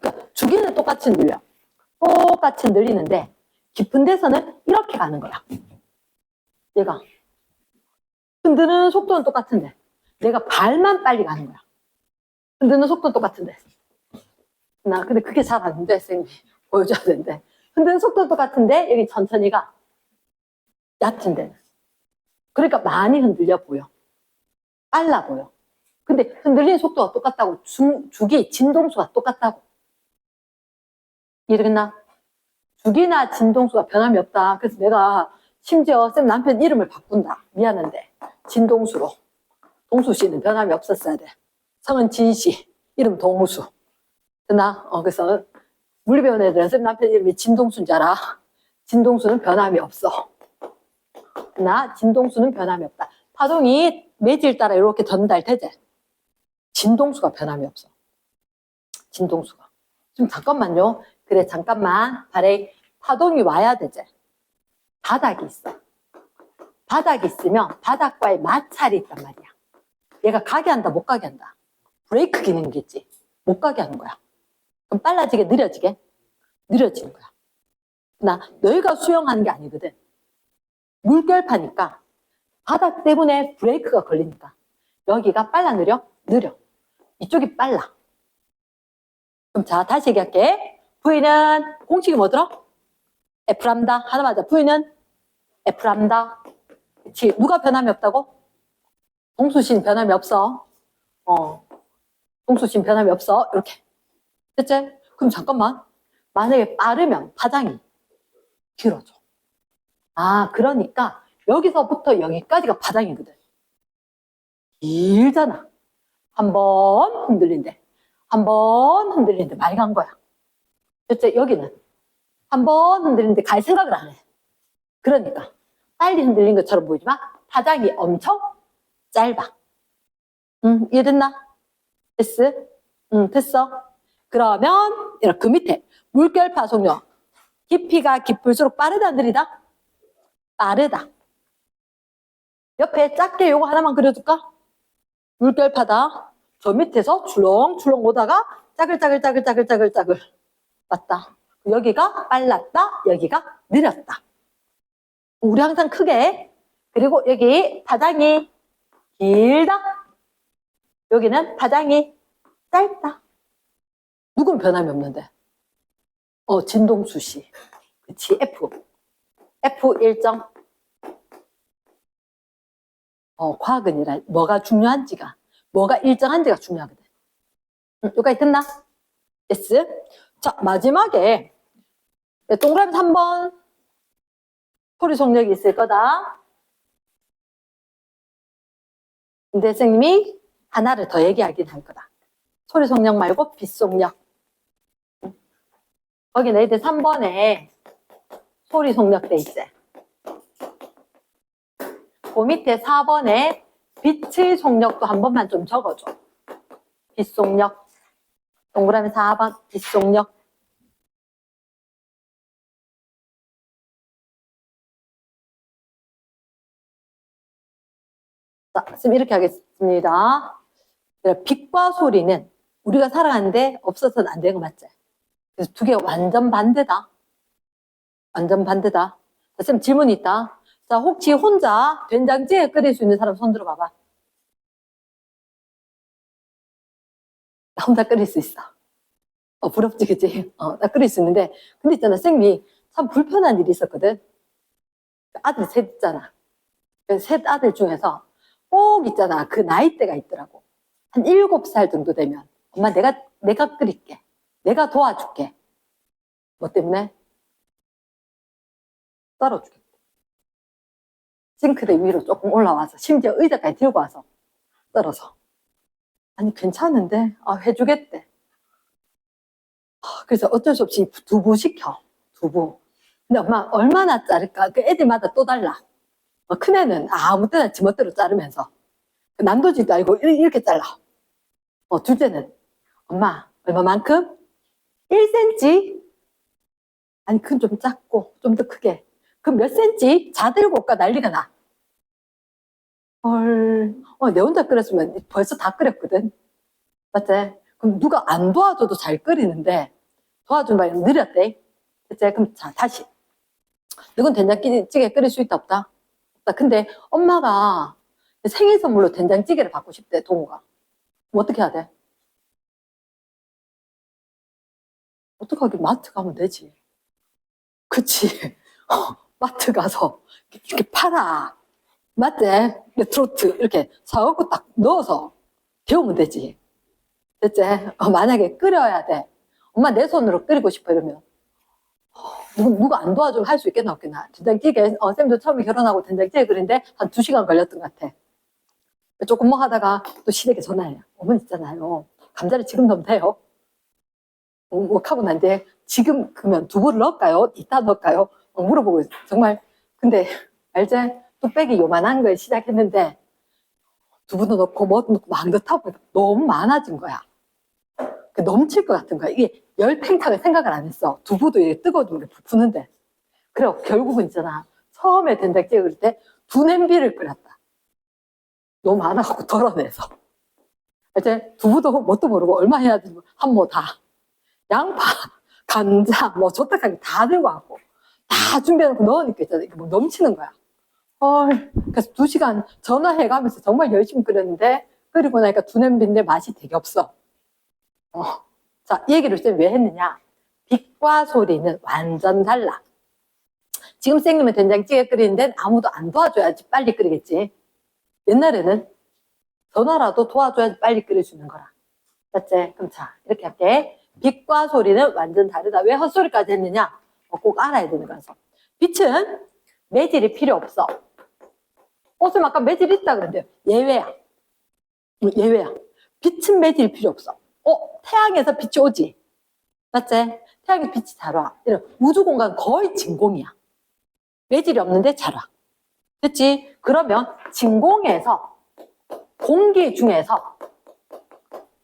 그러니까 주기는 똑같이 늘려. 똑같이 늘리는데 깊은 데서는 이렇게 가는 거야. 얘가 흔드는 속도는 똑같은데 내가 발만 빨리 가는 거야. 흔드는 속도는 똑같은데 나 근데 그게 잘 안 돼. 쌤이 보여줘야 되는데 흔드는 속도는 똑같은데 여기 천천히 가. 얕은 데는 그러니까 많이 흔들려 보여. 빨라 보여. 근데 흔들리는 속도가 똑같다고 주기 진동수가 똑같다고. 이해되겠나? 주기나 진동수가 변함이 없다. 그래서 내가 심지어 쌤 남편 이름을 바꾼다. 미안한데 진동수로. 동수 씨는 변함이 없었어야 돼. 성은 진씨, 이름 동수. 됐나? 그래서 물리 배운 애들은 쌤 남편 이름이 진동수인 줄 알아. 진동수는 변함이 없어. 됐나? 진동수는 변함이 없다. 파동이 매질 따라 이렇게 전달되지. 진동수가 변함이 없어. 진동수가. 좀 잠깐만요. 그래, 잠깐만. 발에 파동이 와야 되지. 바닥이 있어. 바닥이 있으면 바닥과의 마찰이 있단 말이야. 얘가 가게 한다, 못 가게 한다. 브레이크 기능이겠지. 못 가게 하는 거야. 그럼 빨라지게, 느려지게? 느려지는 거야. 너희가 수영하는 게 아니거든. 물결파니까 바닥 때문에 브레이크가 걸리니까 여기가 빨라, 느려? 느려. 이쪽이 빨라. 그럼 자, 다시 얘기할게. V는 공식이 뭐더라? F람다. 하나 맞아. V는 F람다. 그치. 누가 변함이 없다고? 동수신 변함이 없어. 동수신 변함이 없어. 이렇게. 됐지? 그럼 잠깐만. 만약에 빠르면 파장이 길어져. 그러니까 여기서부터 여기까지가 파장이거든. 길잖아. 한 번 흔들린대. 한 번 흔들리는데 많이 간 거야. 됐지? 여기는 한 번 흔들리는데 갈 생각을 안 해. 그러니까 빨리 흔들린 것처럼 보이지만 파장이 엄청 짧아. 이해됐나? 됐어? 됐어. 그러면 이렇게 그 밑에 물결파 속력. 깊이가 깊을수록 빠르다, 느리다? 빠르다. 옆에 작게 요거 하나만 그려줄까? 물결파다. 저 밑에서 출렁출렁 오다가 짜글짜글 맞다. 여기가 빨랐다, 여기가 느렸다. 우리 항상 크게. 그리고 여기 파장이 길다. 여기는 파장이 짧다. 누군 변함이 없는데. 진동수시. 그치, F. F 일정. 과학은이라 뭐가 중요한지가, 뭐가 일정한지가 중요하거든. 여기까지 됐나? yes. 자, 마지막에 동그라미 3번 소리 속력이 있을 거다. 근데 선생님이 하나를 더 얘기하긴 할 거다. 소리 속력 말고 빛 속력. 거기 너희들 3번에 소리 속력 돼 있지. 그 밑에 4번에 빛의 속력도 한 번만 좀 적어줘. 빛 속력. 동그라미 4번 빛 속력. 자, 지금 이렇게 하겠습니다. 빛과 소리는 우리가 살아가는데 없어서는 안 되는 거 맞지? 그래서 두 개가 완전 반대다. 완전 반대다. 자, 지금 질문이 있다. 자, 혹시 혼자 된장찌개 끓일 수 있는 사람 손 들어봐봐. 나 혼자 끓일 수 있어. 부럽지, 그치? 나 끓일 수 있는데. 근데 있잖아, 쌤이 참 불편한 일이 있었거든. 아들 셋 있잖아. 셋 아들 중에서 꼭 있잖아. 그 나이대가 있더라고. 한 7살 정도 되면. 엄마, 내가 끓일게. 내가 도와줄게. 뭐 때문에? 썰어주겠대. 싱크대 위로 조금 올라와서, 심지어 의자까지 들고 와서 썰어서. 아니, 괜찮은데? 해주겠대. 그래서 어쩔 수 없이 두부 시켜. 두부. 근데 엄마, 얼마나 자를까? 그 애들마다 또 달라. 큰애는 아무 때나 지멋대로 자르면서. 난도질도 아니고 이렇게 잘라. 둘째는, 엄마, 얼마만큼? 1cm? 아니, 그건 좀 작고, 좀 더 크게. 그럼 몇 cm? 자들고 올까 난리가 나. 헐, 내 혼자 끓였으면 벌써 다 끓였거든. 맞지? 그럼 누가 안 도와줘도 잘 끓이는데, 도와준 바에 느렸대. 그치? 그럼 자, 다시. 너는 된장찌개 끓일 수 있다, 없다? 없다. 근데 엄마가 생일 선물로 된장찌개를 받고 싶대, 동우가. 그럼 어떻게 해야 돼? 어떡하게 마트 가면 되지. 그치? 마트 가서 이렇게 팔아. 맞지? 트로트 이렇게 사갖고 딱 넣어서 데우면 되지. 됐지? 만약에 끓여야 돼. 엄마 내 손으로 끓이고 싶어 이러면 누가 안 도와주면 할 수 있겠나 없겠나. 된장찌개, 쌤도 처음에 결혼하고 된장찌개 끓인데 한 2시간 걸렸던 것 같아. 조금 뭐 하다가 또 시댁에 전화해요. 어머니 있잖아요. 감자를 지금 넣으면 돼요. 하고 난데 지금 그러면 두부를 넣을까요? 이따 넣을까요? 물어보고 있어. 정말. 근데 알지? 뚝배기 요만한 걸 시작했는데 두부도 넣고 뭐도 넣고 막 넣다 보니까 너무 많아진 거야. 넘칠 것 같은 거야. 이게 열팽창을 생각을 안 했어. 두부도 이렇게 뜨거워지면 부푸는데. 그래 결국은 있잖아. 처음에 된장찌개 끓일 때 2냄비를 끓였다. 너무 많아갖고 덜어내서. 이제 두부도 뭣도 모르고 얼마 해야 되는 한 모 다. 양파, 감자, 뭐 조딱하게 다 들고 왔고 다 준비해놓고 넣으니까 있잖아. 이게 뭐 넘치는 거야. 그래서 2시간 전화해가면서 정말 열심히 끓였는데 끓이고 나니까 2냄비인데 맛이 되게 없어. 자, 이 얘기를 쌤 왜 했느냐? 빛과 소리는 완전 달라. 지금 쌤님은 된장찌개 끓이는데 아무도 안 도와줘야지 빨리 끓이겠지. 옛날에는 전화라도 도와줘야지 빨리 끓일 수 있는 거라. 맞지? 그럼 자, 이렇게 할게. 빛과 소리는 완전 다르다. 왜 헛소리까지 했느냐? 꼭 알아야 되는 거라서. 빛은 매질이 필요 없어. 쌤 아까 매질 있다 그랬는데 예외야. 예외야. 빛은 매질이 필요 없어. 태양에서 빛이 오지. 맞지? 태양에서 빛이 잘 와. 이런 우주 공간 거의 진공이야. 매질이 없는데 잘 와. 됐지? 그러면 진공에서 공기 중에서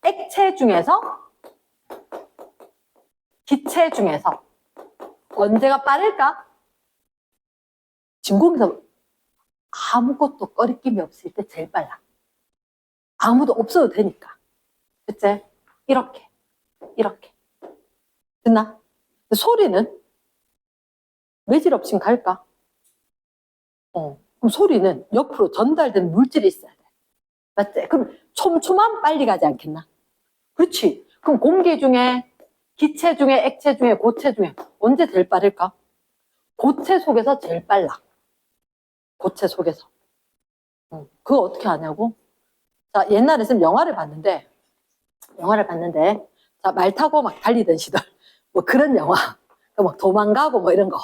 액체 중에서 기체 중에서 언제가 빠를까? 진공에서 아무것도 꺼리낌이 없을 때 제일 빨라. 아무도 없어도 되니까. 그치? 이렇게. 됐나? 소리는 매질 없이는 갈까? 그럼 소리는 옆으로 전달되는 물질이 있어야 돼. 맞지? 그럼 촘촘한 빨리 가지 않겠나? 그렇지. 그럼 공기 중에 기체 중에, 액체 중에, 고체 중에 언제 제일 빠를까? 고체 속에서 제일 빨라. 고체 속에서. 그거 어떻게 아냐고? 자, 옛날에 좀 영화를 봤는데, 자, 말 타고 막 달리던 시절. 뭐 그런 영화. 막 도망가고 뭐 이런 거.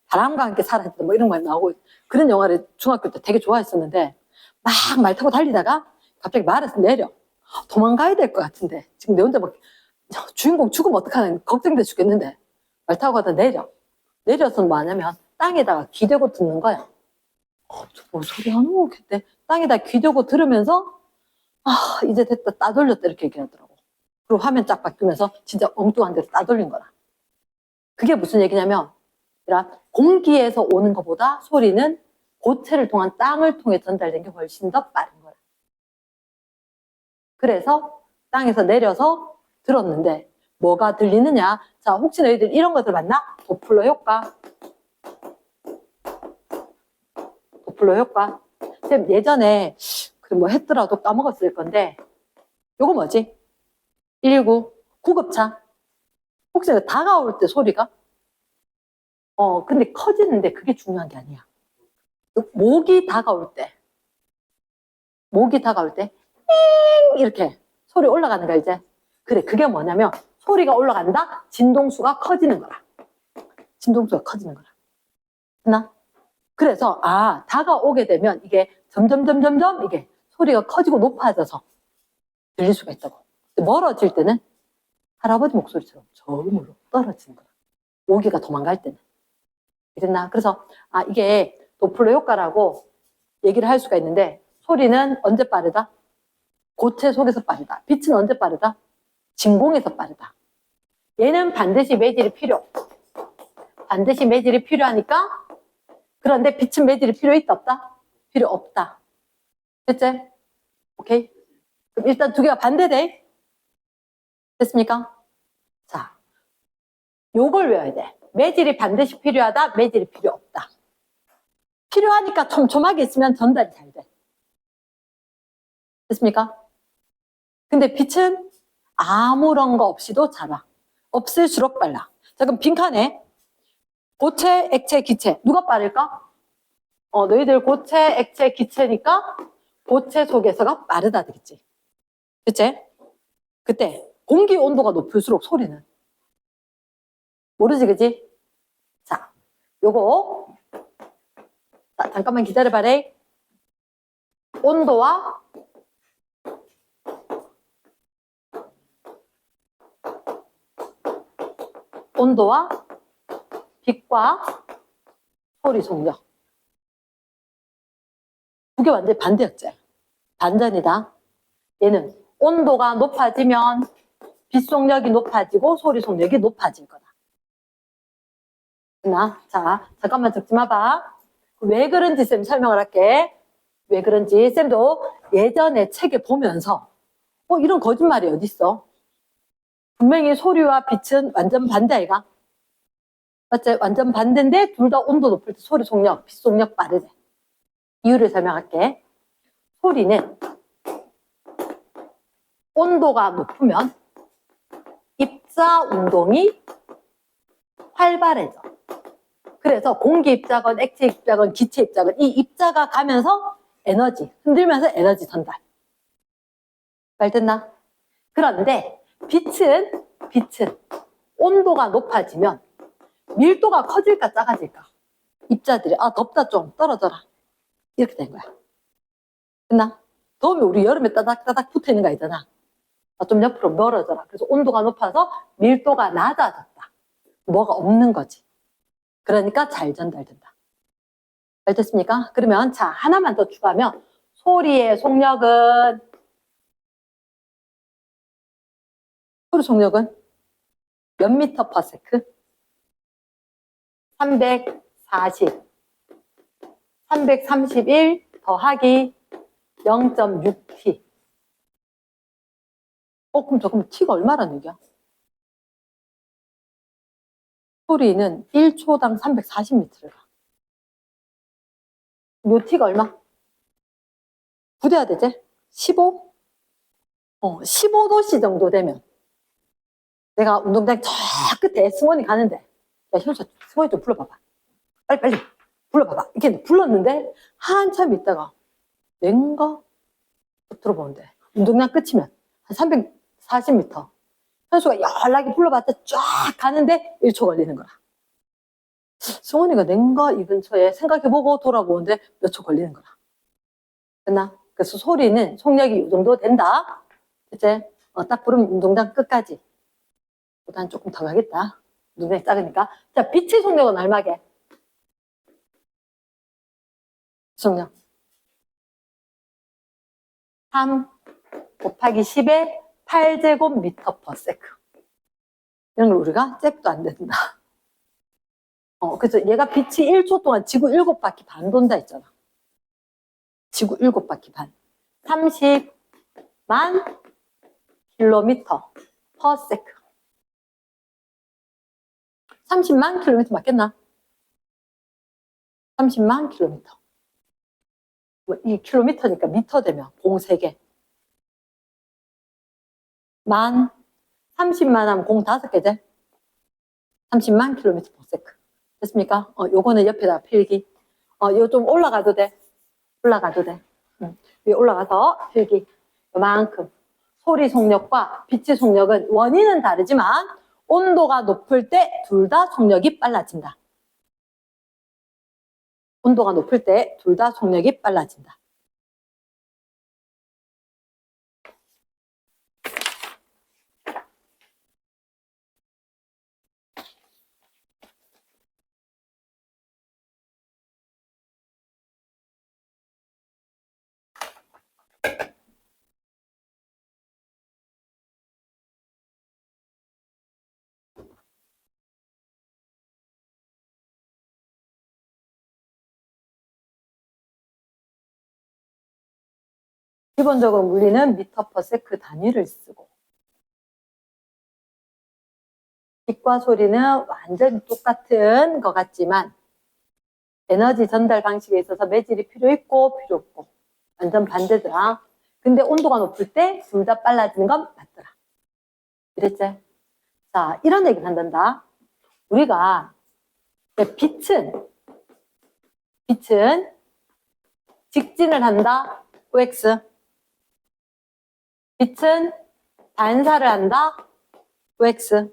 바람과 함께 사라지던 뭐 이런 거 나오고. 그런 영화를 중학교 때 되게 좋아했었는데, 막 말 타고 달리다가 갑자기 말에서 내려. 도망가야 될 것 같은데. 지금 내 혼자 막 주인공 죽으면 어떡하나 걱정돼 죽겠는데. 말 타고 가다 내려. 내려서 뭐 하냐면 땅에다가 기대고 듣는 거야. 뭐 소리 하는 거겠대. 땅에다 귀대고 들으면서 이제 됐다 따돌렸다 이렇게 얘기하더라고. 그리고 화면 쫙 바뀌면서 진짜 엉뚱한 데로 따돌린 거라. 그게 무슨 얘기냐면 공기에서 오는 것보다 소리는 고체를 통한 땅을 통해 전달된 게 훨씬 더 빠른 거라. 그래서 땅에서 내려서 들었는데 뭐가 들리느냐? 자, 혹시 너희들 이런 거 들어봤나? 도플러 효과. 도플러 효과. 쌤 예전에 뭐 했더라도 까먹었을 건데 요거 뭐지? 119 구급차. 혹시 다가올 때 소리가 근데 커지는데 그게 중요한 게 아니야. 목이 다가올 때 이렇게 소리 올라가는 거야 이제. 그래, 그게 뭐냐면 소리가 올라간다, 진동수가 커지는 거라. 진동수가 커지는 거라. 됐나? 그래서 다가오게 되면 이게 점점 이게 소리가 커지고 높아져서 들릴 수가 있다고. 멀어질 때는 할아버지 목소리처럼 저음으로 떨어지는 거야. 모기가 도망갈 때는. 됐나? 그래서 이게 도플러 효과라고 얘기를 할 수가 있는데, 소리는 언제 빠르다? 고체 속에서 빠르다. 빛은 언제 빠르다? 진공에서 빠르다. 얘는 반드시 매질이 필요. 반드시 매질이 필요하니까. 그런데 빛은 매질이 필요 있다 없다? 필요 없다. 됐지? 오케이? 그럼 일단 두 개가 반대돼. 됐습니까? 자, 요걸 외워야 돼. 매질이 반드시 필요하다, 매질이 필요 없다. 필요하니까 촘촘하게 있으면 전달이 잘 돼. 됐습니까? 근데 빛은 아무런 거 없이도 잘 와. 없을수록 빨라. 자, 그럼 빈칸에 고체, 액체, 기체 누가 빠를까? 너희들 고체, 액체, 기체니까 고체 속에서가 빠르다 되겠지. 그치? 그때 공기 온도가 높을수록 소리는 모르지, 그치? 자, 요거 자, 잠깐만 기다려봐라. 온도와 빛과 소리 속력. 두 개 완전히 반대였지. 반전이다. 얘는 온도가 높아지면 빛 속력이 높아지고 소리 속력이 높아질 거다. 자, 잠깐만 적지 마봐. 왜 그런지 쌤 설명을 할게. 왜 그런지 쌤도 예전에 책에 보면서 이런 거짓말이 어딨어? 분명히 소리와 빛은 완전 반대 아이가? 맞지? 완전 반대인데 둘 다 온도 높을 때 소리 속력, 빛 속력 빠르대. 이유를 설명할게. 소리는 온도가 높으면 입자 운동이 활발해져. 그래서 공기 입자건 액체 입자건 기체 입자건 이 입자가 가면서 에너지, 흔들면서 에너지 전달. 말 됐나? 그런데 빛은 온도가 높아지면 밀도가 커질까 작아질까? 입자들이 덥다 좀 떨어져라. 이렇게 된 거야. 됐나? 더우면 우리 여름에 따닥따닥 붙어 있는 거 있잖아. 좀 옆으로 멀어져라. 그래서 온도가 높아서 밀도가 낮아졌다. 뭐가 없는 거지. 그러니까 잘 전달된다. 잘 됐습니까? 그러면 자, 하나만 더 추가하면 소리 속력은 몇 미터 퍼 세크? 331 더하기 0.6t. 그럼 조금 t가 얼마란 얘기야? 소리는 1초당 340m를 가. 요 t가 얼마? 부대야 되지? 15? 15도씨 정도 되면 내가 운동장 저 끝에 승원이 가는데, 야, 현수야, 승원이 좀 불러봐봐. 빨리 불러봐봐. 이렇게 불렀는데, 한참 있다가, 낸가? 들어보는데, 운동장 끝이면 한 340m. 현수가 연락이 불러봤자 쫙 가는데 1초 걸리는 거야. 승원이가 낸가 이 근처에 생각해보고 돌아보는데 몇 초 걸리는 거야. 됐나? 그래서 소리는 속력이 이 정도 된다. 이제 딱 부르면 운동장 끝까지. 보다는 조금 더 가겠다. 눈에 작으니까. 자, 빛의 속력은 얼마게? 속력. 3 곱하기 10의 8제곱미터/s. 이런 걸 우리가 잽도 안 된다. 그래서 얘가 빛이 1초 동안 지구 7바퀴 반 돈다 했잖아. 지구 7바퀴 반. 30만 km/s. 30만 km 맞겠나? 30만 km. 이 킬로미터니까 미터 되면 공 3개. 30만 하면 공 5개제? 30만 km/s. 됐습니까? 요거는 옆에다 필기. 요 좀 올라가도 돼. 올라가도 돼. 위에 올라가서 필기. 요만큼. 소리 속력과 빛의 속력은 원인은 다르지만 온도가 높을 때 둘 다 속력이 빨라진다. 온도가 높을 때 둘 다 속력이 빨라진다. 기본적으로 물리는 미터/s 단위를 쓰고 빛과 소리는 완전히 똑같은 것 같지만 에너지 전달 방식에 있어서 매질이 필요 있고 필요 없고 완전 반대더라. 근데 온도가 높을 때 둘 다 빨라지는 건 맞더라. 그랬지? 자, 이런 얘기를 한단다. 우리가 빛은 직진을 한다. OX. 빛은 반사를 한다. OX.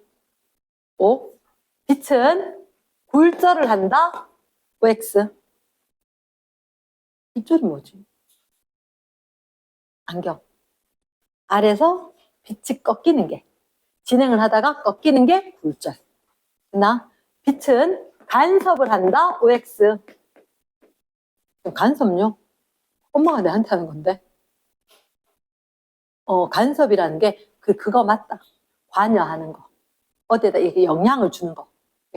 O. 빛은 굴절을 한다. OX. 굴절이 뭐지? 안경. 아래서 빛이 꺾이는 게, 진행을 하다가 꺾이는 게 굴절. 나 빛은 간섭을 한다. OX. 간섭요? 엄마가 내한테 하는 건데. 간섭이라는 게 그거 맞다. 관여하는 거. 어디에다 이렇게 영향을 주는 거.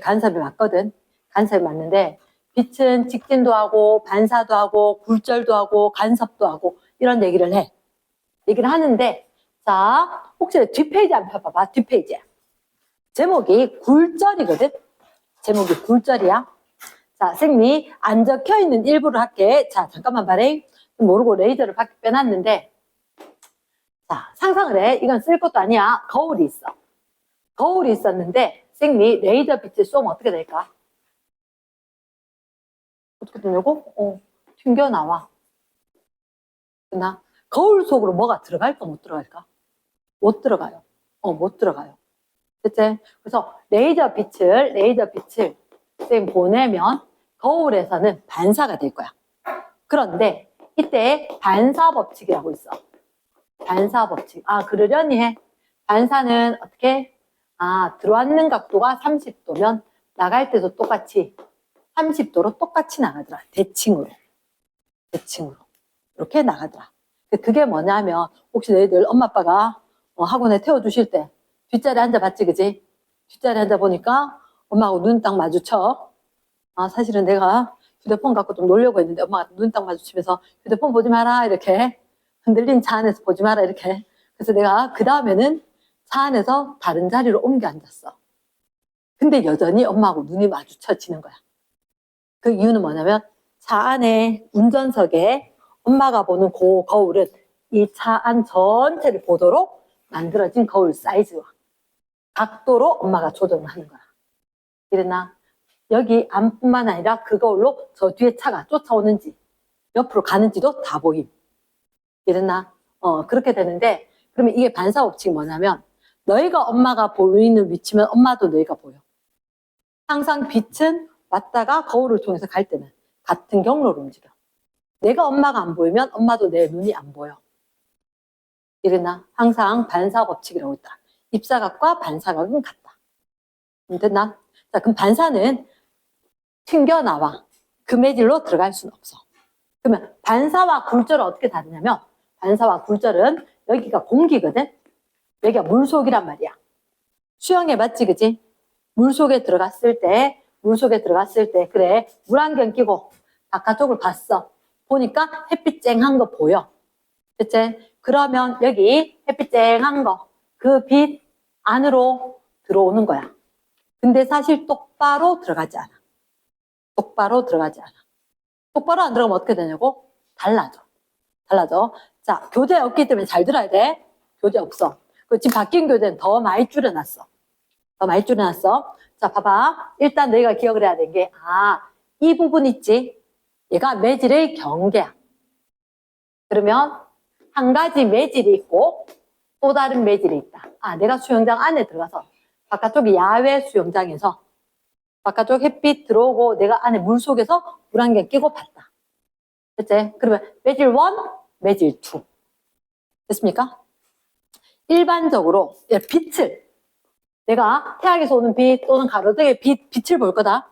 간섭이 맞거든. 간섭이 맞는데 빛은 직진도 하고 반사도 하고 굴절도 하고 간섭도 하고 이런 얘기를 해. 얘기를 하는데, 자, 혹시 뒷페이지 한번 펴봐봐. 뒷페이지. 제목이 굴절이거든. 제목이 굴절이야. 자, 선생님이 안 적혀 있는 일부를 할게. 자, 잠깐만 봐래. 모르고 레이저를 밖에 빼놨는데, 자, 상상을 해. 이건 쓸 것도 아니야. 거울이 있어. 거울이 있었는데 선생님이 레이저 빛을 쏘면 어떻게 될까? 어떻게 되냐고? 튕겨나와. 나 거울 속으로 뭐가 들어갈까 못 들어갈까? 못 들어가요. 못 들어가요. 그치? 그래서 레이저 빛을 선생님 보내면 거울에서는 반사가 될 거야. 그런데 이때 반사 법칙이라고 있어. 반사 법칙. 그러려니 해. 반사는 어떻게? 들어왔는 각도가 30도면 나갈 때도 똑같이 30도로 똑같이 나가더라. 대칭으로. 이렇게 나가더라. 그게 뭐냐면 혹시 너희들 엄마 아빠가 학원에 태워주실 때 뒷자리에 앉아봤지, 그지? 뒷자리에 앉아보니까 엄마하고 눈 딱 마주쳐. 사실은 내가 휴대폰 갖고 좀 놀려고 했는데 엄마가 눈 딱 마주치면서 휴대폰 보지 마라 이렇게, 흔들린 차 안에서 보지 마라 이렇게. 그래서 내가 그 다음에는 차 안에서 다른 자리로 옮겨 앉았어. 근데 여전히 엄마하고 눈이 마주쳐지는 거야. 그 이유는 뭐냐면 차 안에 운전석에 엄마가 보는 그 거울은 이 차 안 전체를 보도록 만들어진 거울 사이즈와 각도로 엄마가 조정을 하는 거야. 이랬나? 여기 안뿐만 아니라 그걸로 저 뒤에 차가 쫓아오는지 옆으로 가는지도 다 보임. 이랬나? 그렇게 되는데, 그러면 이게 반사법칙이 뭐냐면 너희가 엄마가 보이는 위치면 엄마도 너희가 보여. 항상 빛은 왔다가 거울을 통해서 갈 때는 같은 경로로 움직여. 내가 엄마가 안 보이면 엄마도 내 눈이 안 보여. 이랬나? 항상 반사법칙이라고 있다. 입사각과 반사각은 같다. 됐나? 자, 그럼 반사는 튕겨나와 금해질로 들어갈 수는 없어. 그러면 반사와 굴절은 어떻게 다르냐면, 반사와 굴절은 여기가 공기거든. 여기가 물속이란 말이야. 수영해봤지, 그지? 물속에 들어갔을 때 그래, 물안경 끼고 바깥쪽을 봤어. 보니까 햇빛 쨍한 거 보여. 그치? 그러면 여기 햇빛 쨍한 거, 그 빛 안으로 들어오는 거야. 근데 사실 똑바로 들어가지 않아. 똑바로 들어가지 않아. 똑바로 안 들어가면 어떻게 되냐고? 달라져. 자, 교재 없기 때문에 잘 들어야 돼. 교재 없어. 지금 바뀐 교재는 더 많이 줄여놨어. 자, 봐봐. 일단 너희가 기억을 해야 되는 게, 이 부분 있지? 얘가 매질의 경계야. 그러면 한 가지 매질이 있고 또 다른 매질이 있다. 내가 수영장 안에 들어가서 바깥쪽 야외 수영장에서 바깥쪽 햇빛 들어오고 내가 안에 물속에서 물안경 끼고 봤다. 그치? 그러면 매질 1, 매질 2. 됐습니까? 일반적으로 빛을, 내가 태양에서 오는 빛 또는 가로등의 빛을 볼 거다.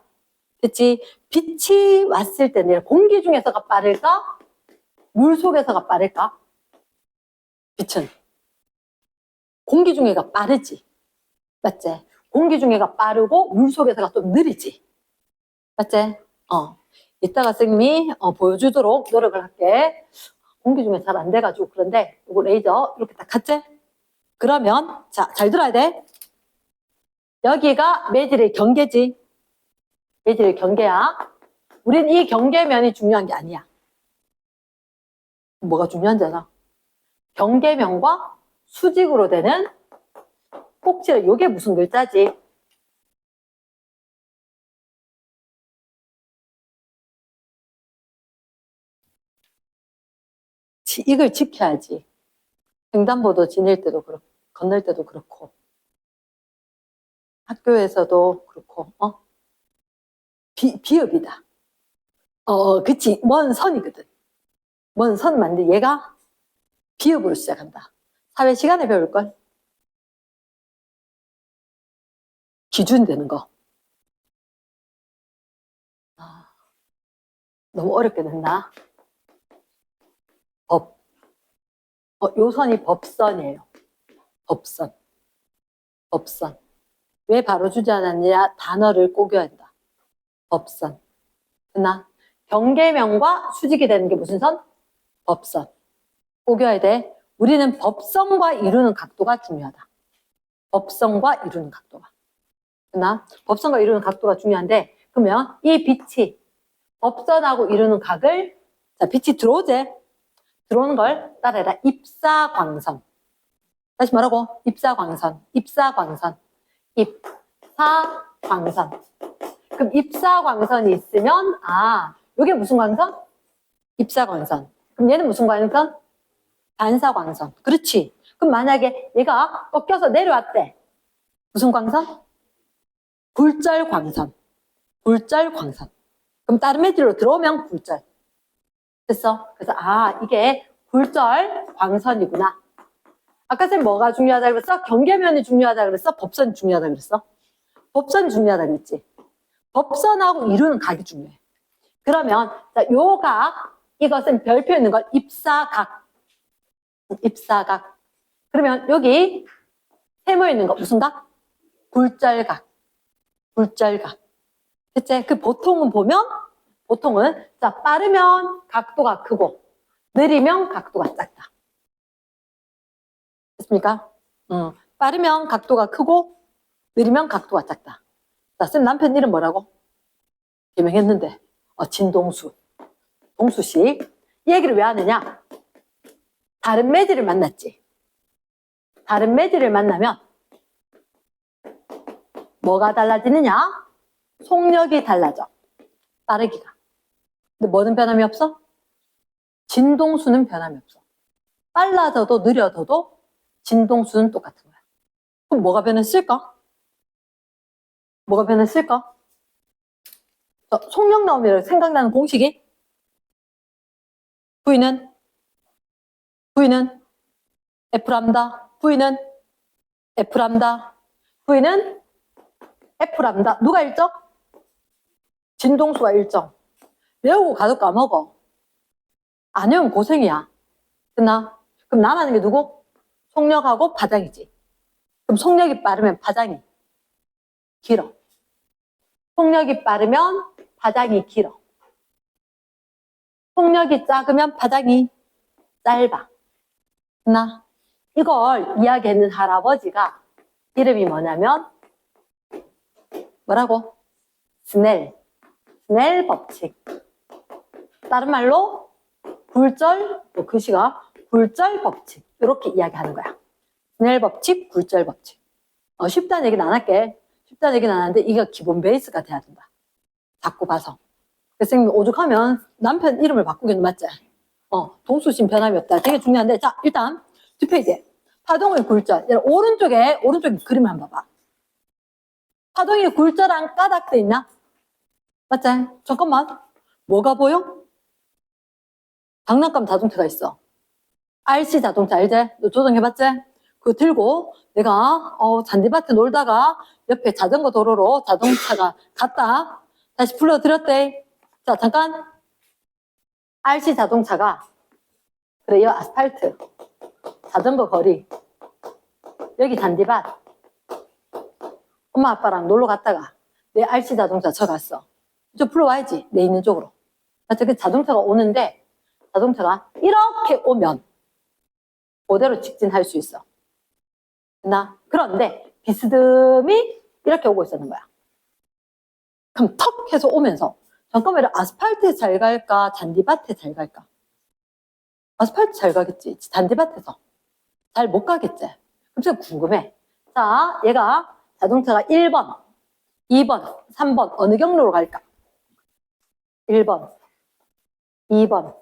됐지? 빛이 왔을 때 내가 공기 중에서가 빠를까? 물 속에서가 빠를까? 빛은 공기 중에가 빠르지. 맞지? 공기 중에가 빠르고 물 속에서가 좀 느리지. 맞지? 이따가 선생님이 보여주도록 노력을 할게. 공기 중에 잘 안 돼가지고 그런데 이거 레이저 이렇게 딱 갔지? 그러면 자, 잘 들어야 돼. 여기가 매질의 경계지. 매질의 경계야. 우린 이 경계면이 중요한 게 아니야. 뭐가 중요한지 알아? 경계면과 수직으로 되는 꼭지를, 요게 무슨 글자지? 이걸 지켜야지. 횡단보도 지낼 때도 그렇고, 건널 때도 그렇고, 학교에서도 그렇고, 비읍이다. 그치. 먼 선이거든. 먼 선 맞는데 얘가 비읍으로 시작한다. 사회 시간에 배울걸? 기준 되는 거. 너무 어렵게 된다. 법. 요 선이 법선이에요. 법선. 왜 바로 주지 않았냐? 단어를 꼬겨야 한다. 법선. 됐나? 경계면과 수직이 되는 게 무슨 선? 법선. 꼬겨야 돼. 우리는 법선과 이루는 각도가 중요하다. 법선과 이루는 각도가. 됐나? 법선과 이루는 각도가 중요한데, 그러면 이 빛이 법선하고 이루는 각을, 자, 빛이 들어오지? 들어오는 걸 따라해라. 입사광선. 다시 뭐라고? 입사광선. 그럼 입사광선이 있으면, 요게 무슨 광선? 입사광선. 그럼 얘는 무슨 광선? 반사광선. 그렇지. 그럼 만약에 얘가 꺾여서 내려왔대. 무슨 광선? 굴절광선. 그럼 다른 매질로 들어오면 굴절. 됐어? 그래서 이게 굴절광선이구나. 아까 쌤 뭐가 중요하다 그랬어? 경계면이 중요하다 그랬어? 법선이 중요하다 그랬어? 법선이 중요하다 그랬지? 법선하고 이루는 각이 중요해. 그러면 자, 요 각, 이것은 별표 있는 걸 입사각. 그러면 여기 세모 있는 거 무슨 각? 굴절각. 그치? 그 보통은 자, 빠르면 각도가 크고 느리면 각도가 작다. 됐습니까? 빠르면 각도가 크고 느리면 각도가 작다. 자, 쌤 남편 이름 뭐라고? 개명했는데 진동수. 동수씨. 이 얘기를 왜 하느냐? 다른 매질을 만났지. 다른 매질을 만나면 뭐가 달라지느냐? 속력이 달라져. 빠르기가. 근데 뭐는 변함이 없어? 진동수는 변함이 없어. 빨라져도 느려져도 진동수는 똑같은 거야. 그럼 뭐가 변했을까? 뭐가 변했을까? 속력 나오면 생각나는 공식이 V는 F람다. V는 F람다. V는 F람다. 누가 일정? 진동수가 일정. 외우고 가도 까먹어. 안 외우면 고생이야. 됐나? 그럼 남아있는 게 누구? 속력하고 파장이지. 그럼 속력이 빠르면 파장이 길어. 속력이 빠르면 파장이 길어. 속력이 작으면 파장이 짧아. 됐나? 이걸 이야기했는 할아버지가 이름이 뭐냐면 뭐라고? 스넬 법칙. 다른 말로 굴절, 글씨가 굴절 법칙. 이렇게 이야기하는 거야. 스넬 법칙, 굴절 법칙. 쉽다는 얘기는 안 할게. 쉽다는 얘기는 안 하는데 이게 기본 베이스가 돼야 된다. 자꾸 봐서. 그래서 오죽하면 남편 이름을 바꾸기는 맞지? 동수심 변함이 없다. 되게 중요한데, 자, 일단 뒷페이지에 파동의 굴절. 오른쪽에 그림 한번 봐봐. 파동이 굴절한 까닭도 있나? 맞지? 잠깐만. 뭐가 보여? 장난감 자동차가 있어. RC 자동차 알지? 너 조정해봤지? 그거 들고 내가 잔디밭에 놀다가 옆에 자전거 도로로 자동차가 갔다. 다시 불러들였대. 자, 잠깐. RC 자동차가 그래, 이 아스팔트 자전거 거리 여기 잔디밭 엄마 아빠랑 놀러 갔다가 내 RC 자동차 저 갔어. 저 불러와야지. 내 있는 쪽으로. 그 자동차가 오는데 자동차가 이렇게 오면 그대로 직진할 수 있어. 그런데 비스듬히 이렇게 오고 있었는 거야. 그럼 턱 해서 오면서 잠깐만 아스팔트에 잘 갈까 잔디밭에 잘 갈까? 아스팔트 잘 가겠지. 잔디밭에서 잘 못 가겠지. 그럼 제가 궁금해. 자, 얘가 자동차가 1번, 2번, 3번 어느 경로로 갈까? 1번, 2번,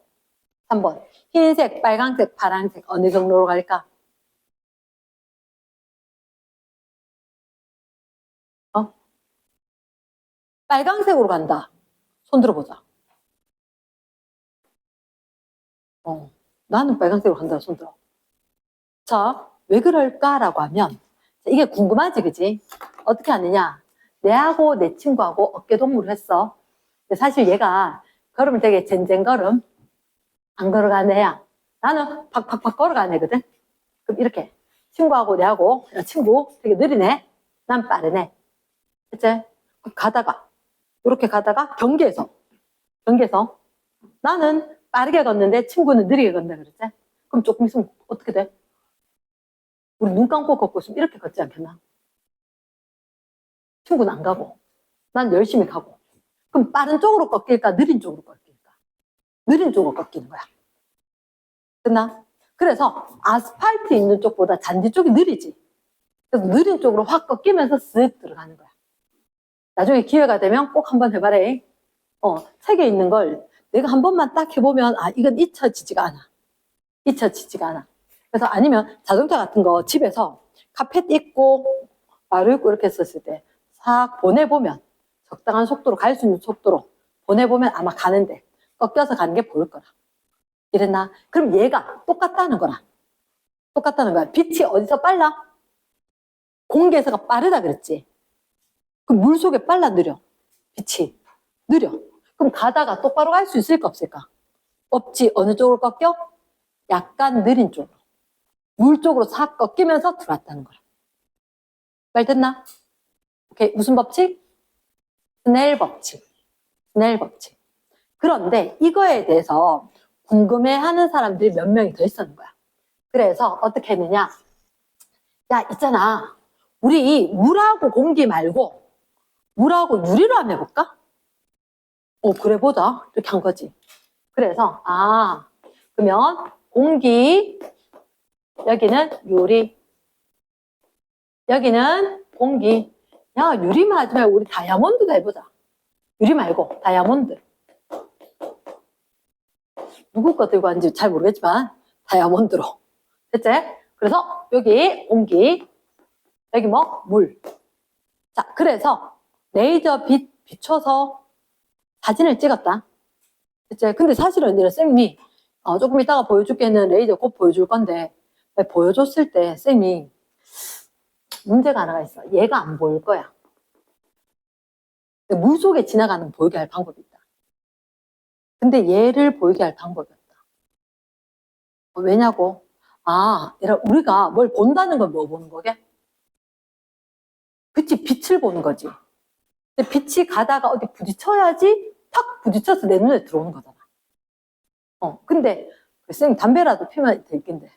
3번 흰색, 빨강색, 파란색 어느 경로로 갈까? 빨강색으로 간다. 손 들어보자. 나는 빨강색으로 간다. 손 들어. 자, 왜 그럴까라고 하면 이게 궁금하지, 그지? 어떻게 하느냐? 내하고 내 친구하고 어깨동무를 했어. 근데 사실 얘가 걸으면 되게 젠젠 걸음. 안 걸어가는 애야. 나는 팍팍팍 걸어가는 애거든. 그럼 이렇게 친구하고 내하고 친구 되게 느리네. 난 빠르네. 그치? 가다가 이렇게 가다가 경계에서 나는 빠르게 걷는데 친구는 느리게 걷는다 그랬지? 그럼 조금 있으면 어떻게 돼? 우리 눈 감고 걷고 있으면 이렇게 걷지 않겠나? 친구는 안 가고 난 열심히 가고 그럼 빠른 쪽으로 꺾일까 느린 쪽으로 꺾일까? 느린 쪽으로 꺾이는 거야. 됐나? 그래서 아스팔트 있는 쪽보다 잔디 쪽이 느리지. 그래서 느린 쪽으로 확 꺾이면서 쓱 들어가는 거야. 나중에 기회가 되면 꼭 한번 해봐라. 책에 있는 걸 내가 한 번만 딱 해보면 이건 잊혀지지가 않아. 그래서 아니면 자동차 같은 거 집에서 카펫 있고 마루 있고 이렇게 했었을 때 싹 보내보면 적당한 속도로 갈 수 있는 속도로 보내보면 아마 가는데 꺾여서 가는 게 보일 거라. 이랬나? 그럼 얘가 똑같다는 거야. 빛이 어디서 빨라? 공기에서가 빠르다 그랬지. 그럼 물속에 빨라 느려? 빛이 느려. 그럼 가다가 똑바로 갈 수 있을까 없을까? 없지. 어느 쪽으로 꺾여? 약간 느린 쪽으로. 물 쪽으로 싹 꺾이면서 들어왔다는 거야. 말 됐나? 오케이. 무슨 법칙? 스넬 법칙. 그런데 이거에 대해서 궁금해하는 사람들이 몇 명이 더 있었는 거야. 그래서 어떻게 했느냐? 야, 있잖아. 우리 물하고 공기 말고 물하고 유리로 한번 해볼까? 그래 보자. 이렇게 한 거지. 그래서 그러면 공기, 여기는 유리, 여기는 공기, 야, 유리만 하지 말고 우리 다이아몬드도 해보자. 유리 말고 다이아몬드. 누구 거 들고 왔는지 잘 모르겠지만 다이아몬드로. 됐지? 그래서 여기 공기, 여기 뭐? 물. 자, 그래서 레이저 빛 비춰서 사진을 찍었다. 됐지? 근데 사실은 이제 쌤이 조금 이따가 보여줄게는 레이저 곧 보여줄 건데 보여줬을 때 쌤이 문제가 하나가 있어. 얘가 안 보일 거야. 물 속에 지나가는 거 보이게 할 방법이 있다. 근데 얘를 보이게 할 방법이 없다. 왜냐고? 우리가 뭘 본다는 건 뭐 보는 거게? 그치, 빛을 보는 거지. 근데 빛이 가다가 어디 부딪혀야지 탁 부딪혀서 내 눈에 들어오는 거잖아. 근데 쌤 담배라도 피면 될 텐데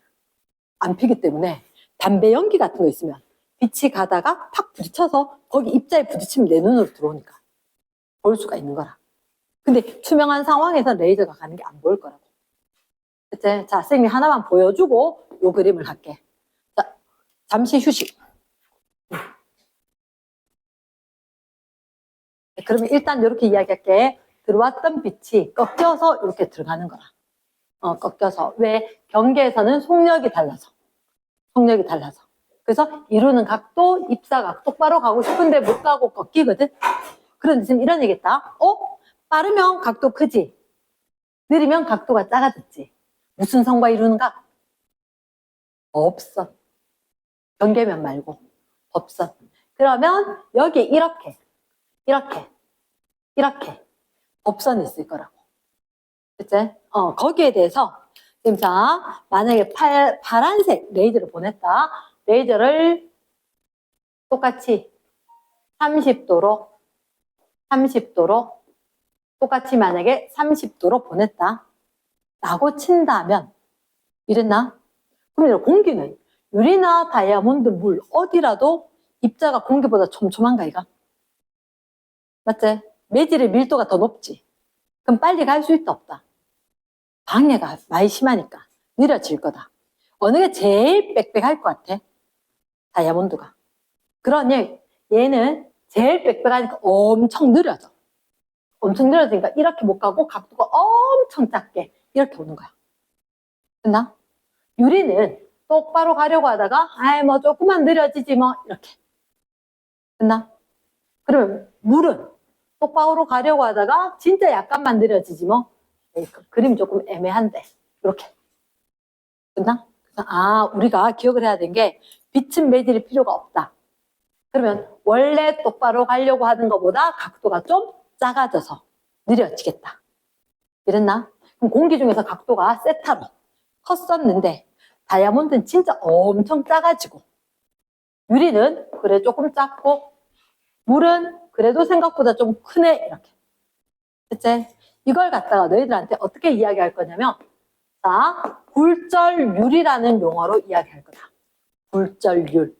안 피기 때문에 담배 연기 같은 거 있으면 빛이 가다가 팍 부딪혀서 거기 입자에 부딪히면 내 눈으로 들어오니까 볼 수가 있는 거라. 근데 투명한 상황에서 레이저가 가는 게 안 보일 거라고. 그치? 자, 쌤이 하나만 보여주고 요 그림을 할게. 자, 잠시 휴식. 그러면 일단 이렇게 이야기할게. 들어왔던 빛이 꺾여서 이렇게 들어가는 거라. 꺾여서. 왜? 경계에서는 속력이 달라서. 속력이 달라서. 그래서 이루는 각도, 입사각 똑바로 가고 싶은데 못 가고 꺾이거든. 그런데 지금 이런 얘기했다. 빠르면 각도 크지. 느리면 각도가 작아졌지. 무슨 성과 이루는가? 없어. 경계면 말고. 없어. 그러면 여기 이렇게 법선이 있을 거라고. 그치? 거기에 대해서 지금 자, 만약에 파란색 레이저를 보냈다. 레이저를 똑같이 30도로 똑같이 만약에 30도로 보냈다. 라고 친다면 이랬나? 그럼 공기는 유리나 다이아몬드, 물 어디라도 입자가 공기보다 촘촘한가 이가? 맞지? 매질의 밀도가 더 높지. 그럼 빨리 갈 수 있다 없다? 방해가 많이 심하니까 느려질 거다. 어느 게 제일 빽빽할 것 같아? 다이아몬드가. 그러니 얘는 제일 빽빽하니까 엄청 느려져. 엄청 느려지니까 이렇게 못 가고 각도가 엄청 작게 이렇게 오는 거야. 됐나? 유리는 똑바로 가려고 하다가 뭐 조금만 느려지지 뭐 이렇게. 됐나? 그러면 물은 똑바로 가려고 하다가 진짜 약간만 느려지지 뭐. 그림이 조금 애매한데 이렇게. 됐나? 우리가 기억을 해야 되는 게 빛은 매질이 필요가 없다. 그러면 원래 똑바로 가려고 하는 것보다 각도가 좀 작아져서 느려지겠다. 이랬나? 그럼 공기 중에서 각도가 세타로 컸었는데 다이아몬드는 진짜 엄청 작아지고 유리는 그래 조금 작고 물은 그래도 생각보다 좀 크네 이렇게. 그치? 이걸 갖다가 너희들한테 어떻게 이야기할 거냐면 자, 굴절율이라는 용어로 이야기할 거다. 굴절율.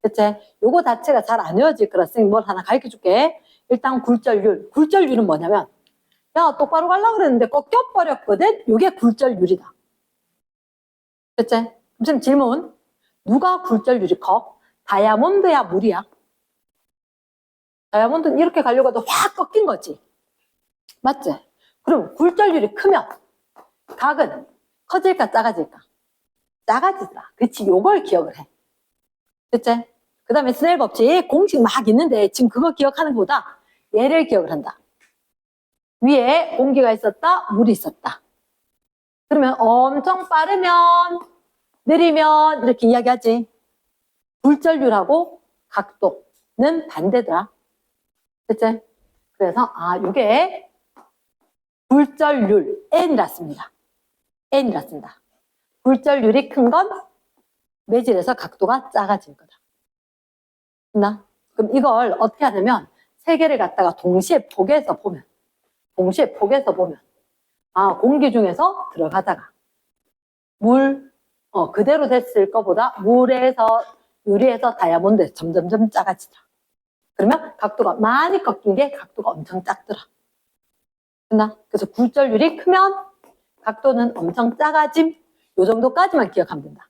그치? 요거 자체가 잘 안 외워질 거라 쌤이 뭘 하나 가르쳐 줄게. 일단 굴절율. 굴절율은 뭐냐면 야 똑바로 가려고 그랬는데 꺾여버렸거든? 요게 굴절율이다. 그치? 그럼 쌤 질문. 누가 굴절율이 커? 다이아몬드야 물이야? 다이아몬드는 이렇게 가려고 해도 확 꺾인 거지. 맞지? 그럼 굴절율이 크면 각은 커질까 작아질까? 작아지더라. 그치? 요걸 기억을 해. 그치? 그 다음에 스넬 법칙 공식 막 있는데 지금 그거 기억하는 것보다 얘를 기억을 한다. 위에 공기가 있었다, 물이 있었다. 그러면 엄청 빠르면 느리면 이렇게 이야기하지. 굴절률하고 각도는 반대더라. 그치? 그래서 이게 굴절률 N이라 씁니다. N이라 쓴다. 굴절률이 큰 건 매질에서 각도가 작아질 거다. 됐나? 그럼 이걸 어떻게 하냐면 세 개를 갖다가 동시에 포개서 보면 공기 중에서 들어가다가 물 그대로 됐을 거보다 물에서 유리에서 다이아몬드에서 점점점 작아지더라. 그러면 각도가 많이 꺾인 게 각도가 엄청 작더라. 됐나? 그래서 굴절률이 크면 각도는 엄청 작아짐. 요 정도까지만 기억하면 된다.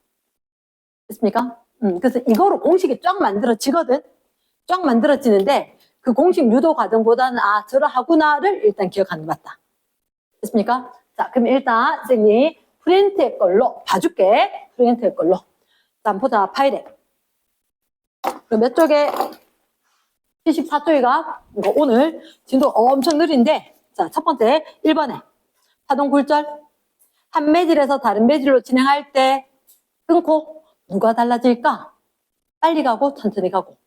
됐습니까? 그래서 이거로 공식이 쫙 만들어지거든. 쫙 만들어지는데 그 공식 유도 과정보다는 아 저러하구나를 일단 기억하는 게 맞다. 됐습니까? 자, 그럼 일단 선생님이 프린트의 걸로 봐줄게. 프린트의 걸로. 자, 한번 보자. 파일에. 그럼 몇 쪽에 74쪽이가 오늘 진도가 엄청 느린데 자, 첫 번째 1번에 파동 굴절 한 매질에서 다른 매질로 진행할 때 끊고 누가 달라질까? 빨리 가고 천천히 가고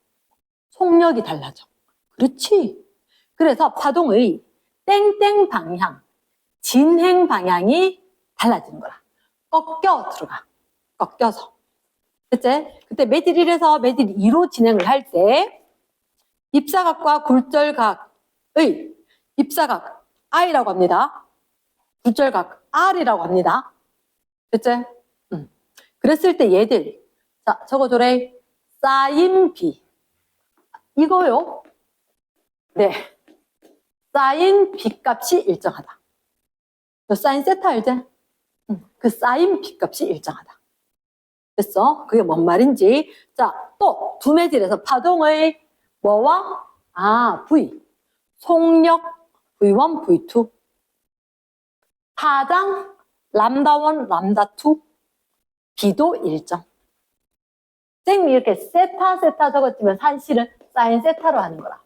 속력이 달라져. 그렇지. 그래서 파동의 땡땡 방향, 진행 방향이 달라지는 거라. 꺾여 들어가. 꺾여서. 그치? 그때 매질 1에서 매질 2로 진행을 할 때 입사각과 굴절각의 입사각 I라고 합니다. 굴절각 R이라고 합니다. 그치? 그랬을 때 얘들 자 적어줘래. 사인 B 이거요. 네. 사인 B 값이 일정하다. 너 사인 세타 알지? 그 사인 B 값이 일정하다. 됐어? 그게 뭔 말인지. 자, 또 두 매질에서 파동의 뭐와? 아, V. 속력 V1, V2. 파장 람다1, 람다2. B도 일정. 쌤이 이렇게 세타 적었지만 사실은 사인 세타로 하는 거라.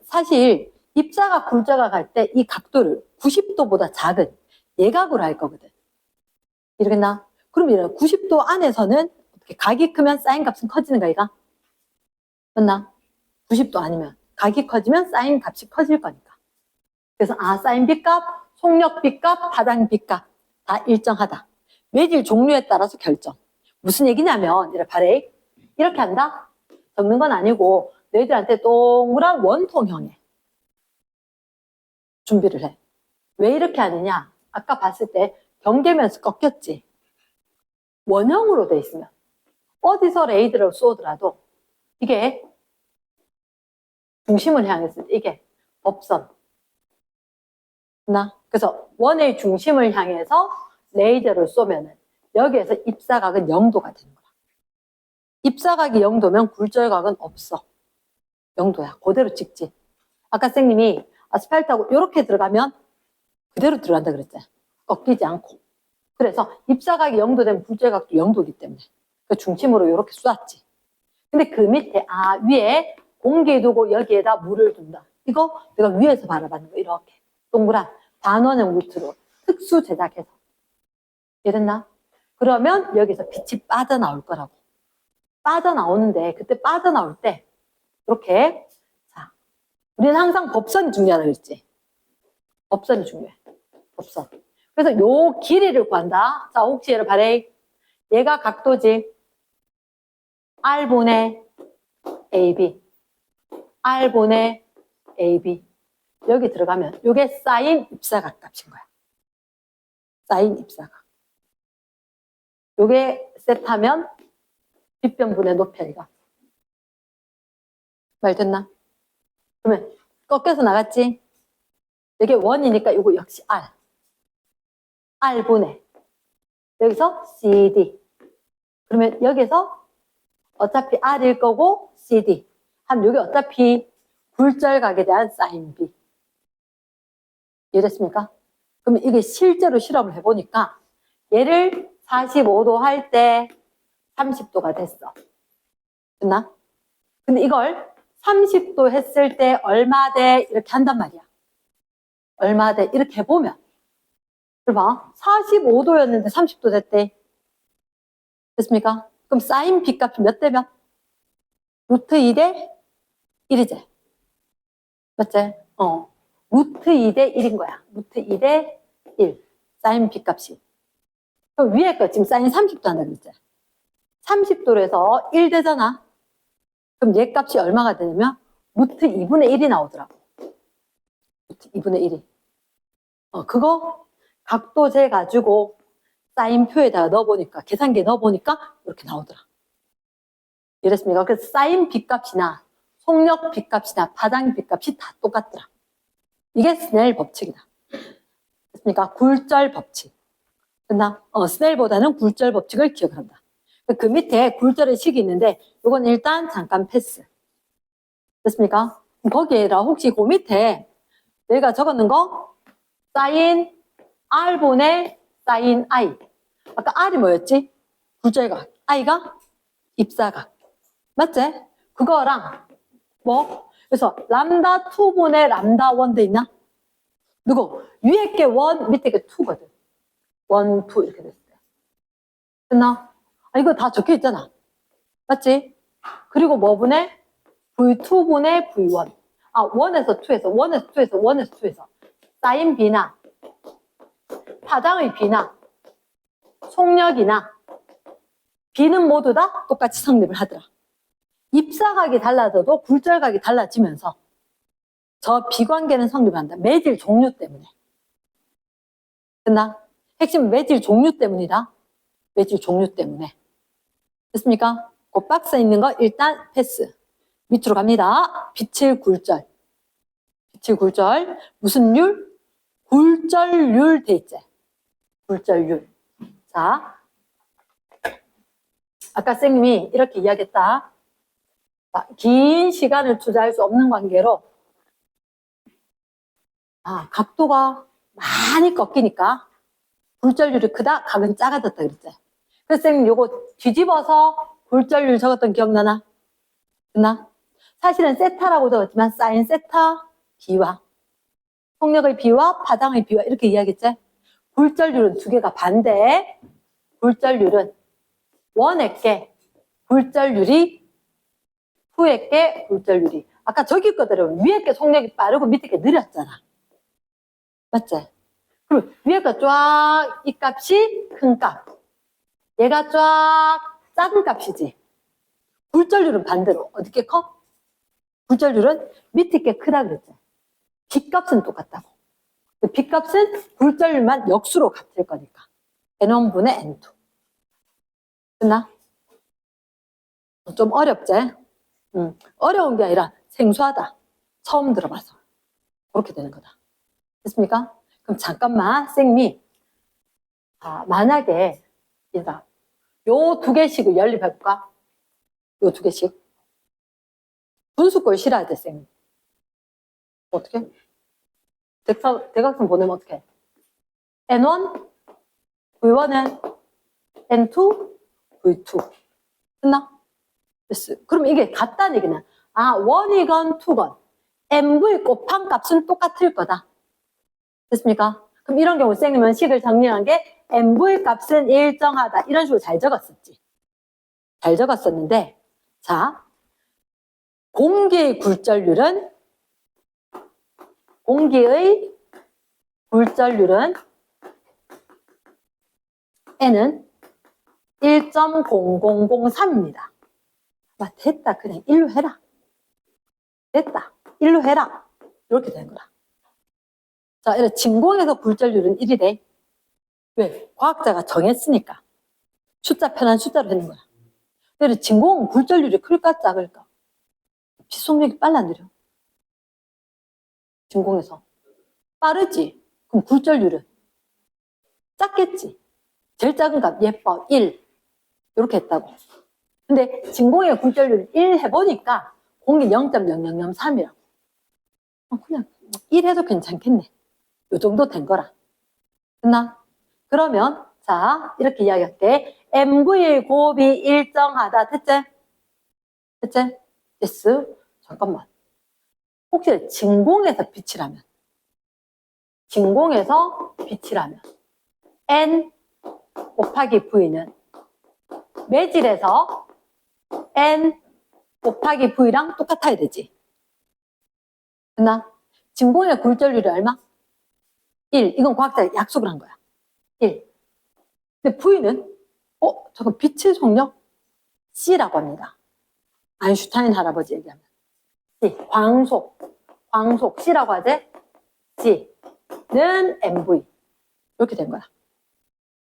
사실 입자각 굴자각 할 때 이 각도를 90도보다 작은 예각으로 할 거거든. 이러겠나? 그럼 이런 90도 안에서는 어떻게 각이 크면 사인 값은 커지는 거 아이가? 맞나? 90도 아니면 각이 커지면 사인 값이 커질 거니까. 그래서 아 사인 B값, 속력 B값, 파장 B값 다 일정하다. 매질 종류에 따라서 결정. 무슨 얘기냐면 이렇게 한다? 적는 건 아니고 너희들한테 동그란 원통형에 준비를 해. 왜 이렇게 하느냐? 아까 봤을 때 경계면서 꺾였지. 원형으로 돼 있으면 어디서 레이더를 쏘더라도 이게 중심을 향했을 때 이게 법선. 그래서 원의 중심을 향해서 레이저를 쏘면은 여기에서 입사각은 0도가 되는 거야. 입사각이 0도면 굴절각은 없어. 0도야. 그대로 찍지. 아까 선생님이 아스팔트하고 이렇게 들어가면 그대로 들어간다 그랬잖아. 꺾이지 않고. 그래서 입사각이 0도 되면 굴절각도 0도이기 때문에 그 중심으로 이렇게 쏘았지. 근데 그 밑에 위에 공기 두고 여기에다 물을 둔다. 이거 내가 위에서 바라봤는 거 이렇게 동그란 반원형 루트로 특수 제작해서. 이랬나? 그러면 여기서 빛이 빠져나올 거라고. 빠져나오는데 그때 빠져나올 때 이렇게 자, 우리는 항상 법선이 중요하다 그랬지. 법선이 중요해. 법선. 그래서 요 길이를 구한다. 자, 혹시 얘를 봐래. 얘가 각도지. R분의 AB. R분의 AB. 여기 들어가면 요게 사인 입사각 값인 거야. 사인 입사각. 요게 세타면 빗변분의 높이가. 말 됐나? 그러면 꺾여서 나갔지? 이게 원이니까 이거 역시 R. R분의 여기서 CD. 그러면 여기서 어차피 R일 거고 CD. 하면 여기 어차피 굴절각에 대한 사인 B. 이해됐습니까? 그러면 이게 실제로 실험을 해보니까 얘를 45도 할 때 30도가 됐어. 됐나? 근데 이걸 30도 했을 때 얼마 돼? 이렇게 한단 말이야. 얼마 돼? 이렇게 해보면. 봐. 45도였는데 30도 됐대. 됐습니까? 그럼 사인 B 값이 몇 대 몇? 루트 2대 1이지. 맞지? 루트 2대 1인 거야. 루트 2대 1. 사인 B 값이. 그럼 위에 거 지금 사인 30도 한다 그랬지. 30도로 해서 1 되잖아. 그럼 얘 값이 얼마가 되냐면 루트 2분의 1이 나오더라고. 루트 2분의 1이. 그거 각도 재가지고 사인표에다가 넣어보니까 계산기에 넣어보니까 이렇게 나오더라. 이랬습니까? 그래서 사인 B값이나 속력 B값이나 파장 B값이 다 똑같더라. 이게 스넬 법칙이다. 됐습니까? 굴절 법칙. 됐나? 스넬보다는 굴절 법칙을 기억한다. 그 밑에 굴절의 식이 있는데 이건 일단 잠깐 패스. 됐습니까? 거기에다 혹시 그 밑에 내가 적었는 거 사인 R분의 사인 I. 아까 R이 뭐였지? 굴절각. I가 입사각. 맞지? 그거랑 뭐? 그래서 람다 2분의 람다 1 돼 있나? 누구? 위에 게 1, 밑에 게 2거든. 1, 2 이렇게 됐을 때. 됐나? 아, 이거 다 적혀 있잖아. 맞지? 그리고 뭐 분의? V2분의 V1. 아, 1에서 2에서, 1에서 2에서, 1에서 2에서. 사인 B나, 파장의 B나, 속력이나, B는 모두 다 똑같이 성립을 하더라. 입사각이 달라져도 굴절각이 달라지면서 저 비관계는 성립한다. 매질 종류 때문에. 됐나? 핵심은 매질 종류 때문이다. 매질 종류 때문에. 됐습니까? 그 박스에 있는 거 일단 패스. 밑으로 갑니다. 빛의 굴절. 빛의 굴절. 무슨 율? 굴절률 돼 있지. 굴절률. 자, 아까 선생님이 이렇게 이야기했다. 자, 긴 시간을 투자할 수 없는 관계로 각도가 많이 꺾이니까 굴절률이 크다, 각은 작아졌다 그랬지. 그래서 선생님 요거 뒤집어서 굴절률 적었던 기억나나? 됐나? 사실은 세타라고 적었지만 사인 세타 B와 속력의 B와 파장의 B와 이렇게 이야기했지. 굴절률은 두 개가 반대. 굴절률은 원액계 굴절률이 후액계 굴절률이 아까 저기 거들은 위에 게 속력이 빠르고 밑에 게 느렸잖아. 맞지? 그럼 위에 거 쫙 이 값이 큰 값. 얘가 쫙 작은 값이지. 굴절률은 반대로 어떻게 커? 굴절률은 밑에 게 크다 그랬지. B값은 똑같다고. B값은 굴절률만 역수로 같을 거니까. N1분의 N2. 됐나? 좀 어렵지? 어려운 게 아니라 생소하다. 처음 들어봐서. 그렇게 되는 거다. 됐습니까? 그럼 잠깐만, 쌤이, 만약에, 요 두 개씩을 연립해볼까? 요 두 개씩. 분수꼴 실어야 돼, 쌤이. 어떻게? 대각선 보내면 어떻게? N1, V1은 N2, V2. 됐나? 됐어. 그럼 이게 같다는 얘기는, 1이건 2건, MV 곱한 값은 똑같을 거다. 됐습니까? 그럼 이런 경우 쌤은 식을 정리한 게 MV 값은 일정하다. 이런 식으로 잘 적었었지. 잘 적었었는데, 자, 공기의 굴절률은 N은 1.0003입니다. 됐다. 그냥 1로 해라. 됐다. 1로 해라. 이렇게 되는 거다. 자, 이래 진공에서 굴절률은 1이 돼. 왜? 과학자가 정했으니까. 숫자 편한 숫자로 하는 거야. 그래 진공은 굴절률이 클까 작을까? 빛속력이 빨라 느려. 진공에서. 빠르지? 그럼 굴절률은 작겠지? 제일 작은 값 예뻐 1 이렇게 했다고. 근데 진공의 굴절률 1 해보니까 공기 0.0003이라고. 그냥 1 해도 괜찮겠네. 요 정도 된 거라. 됐나? 그러면 자 이렇게 이야기할게. MV의 곱이 일정하다. 됐지? 됐지? 됐어. 잠깐만. 혹시 진공에서 빛이라면 N 곱하기 V는 매질에서 N 곱하기 V랑 똑같아야 되지. 됐나? 진공의 굴절률이 얼마? 1. 이건 과학자가 약속을 한 거야. 1. 근데 V는 잠깐 빛의 속력 C라고 합니다. 아인슈타인 할아버지 얘기하면 C. 광속 C라고 하지? C는 MV 이렇게 된 거야.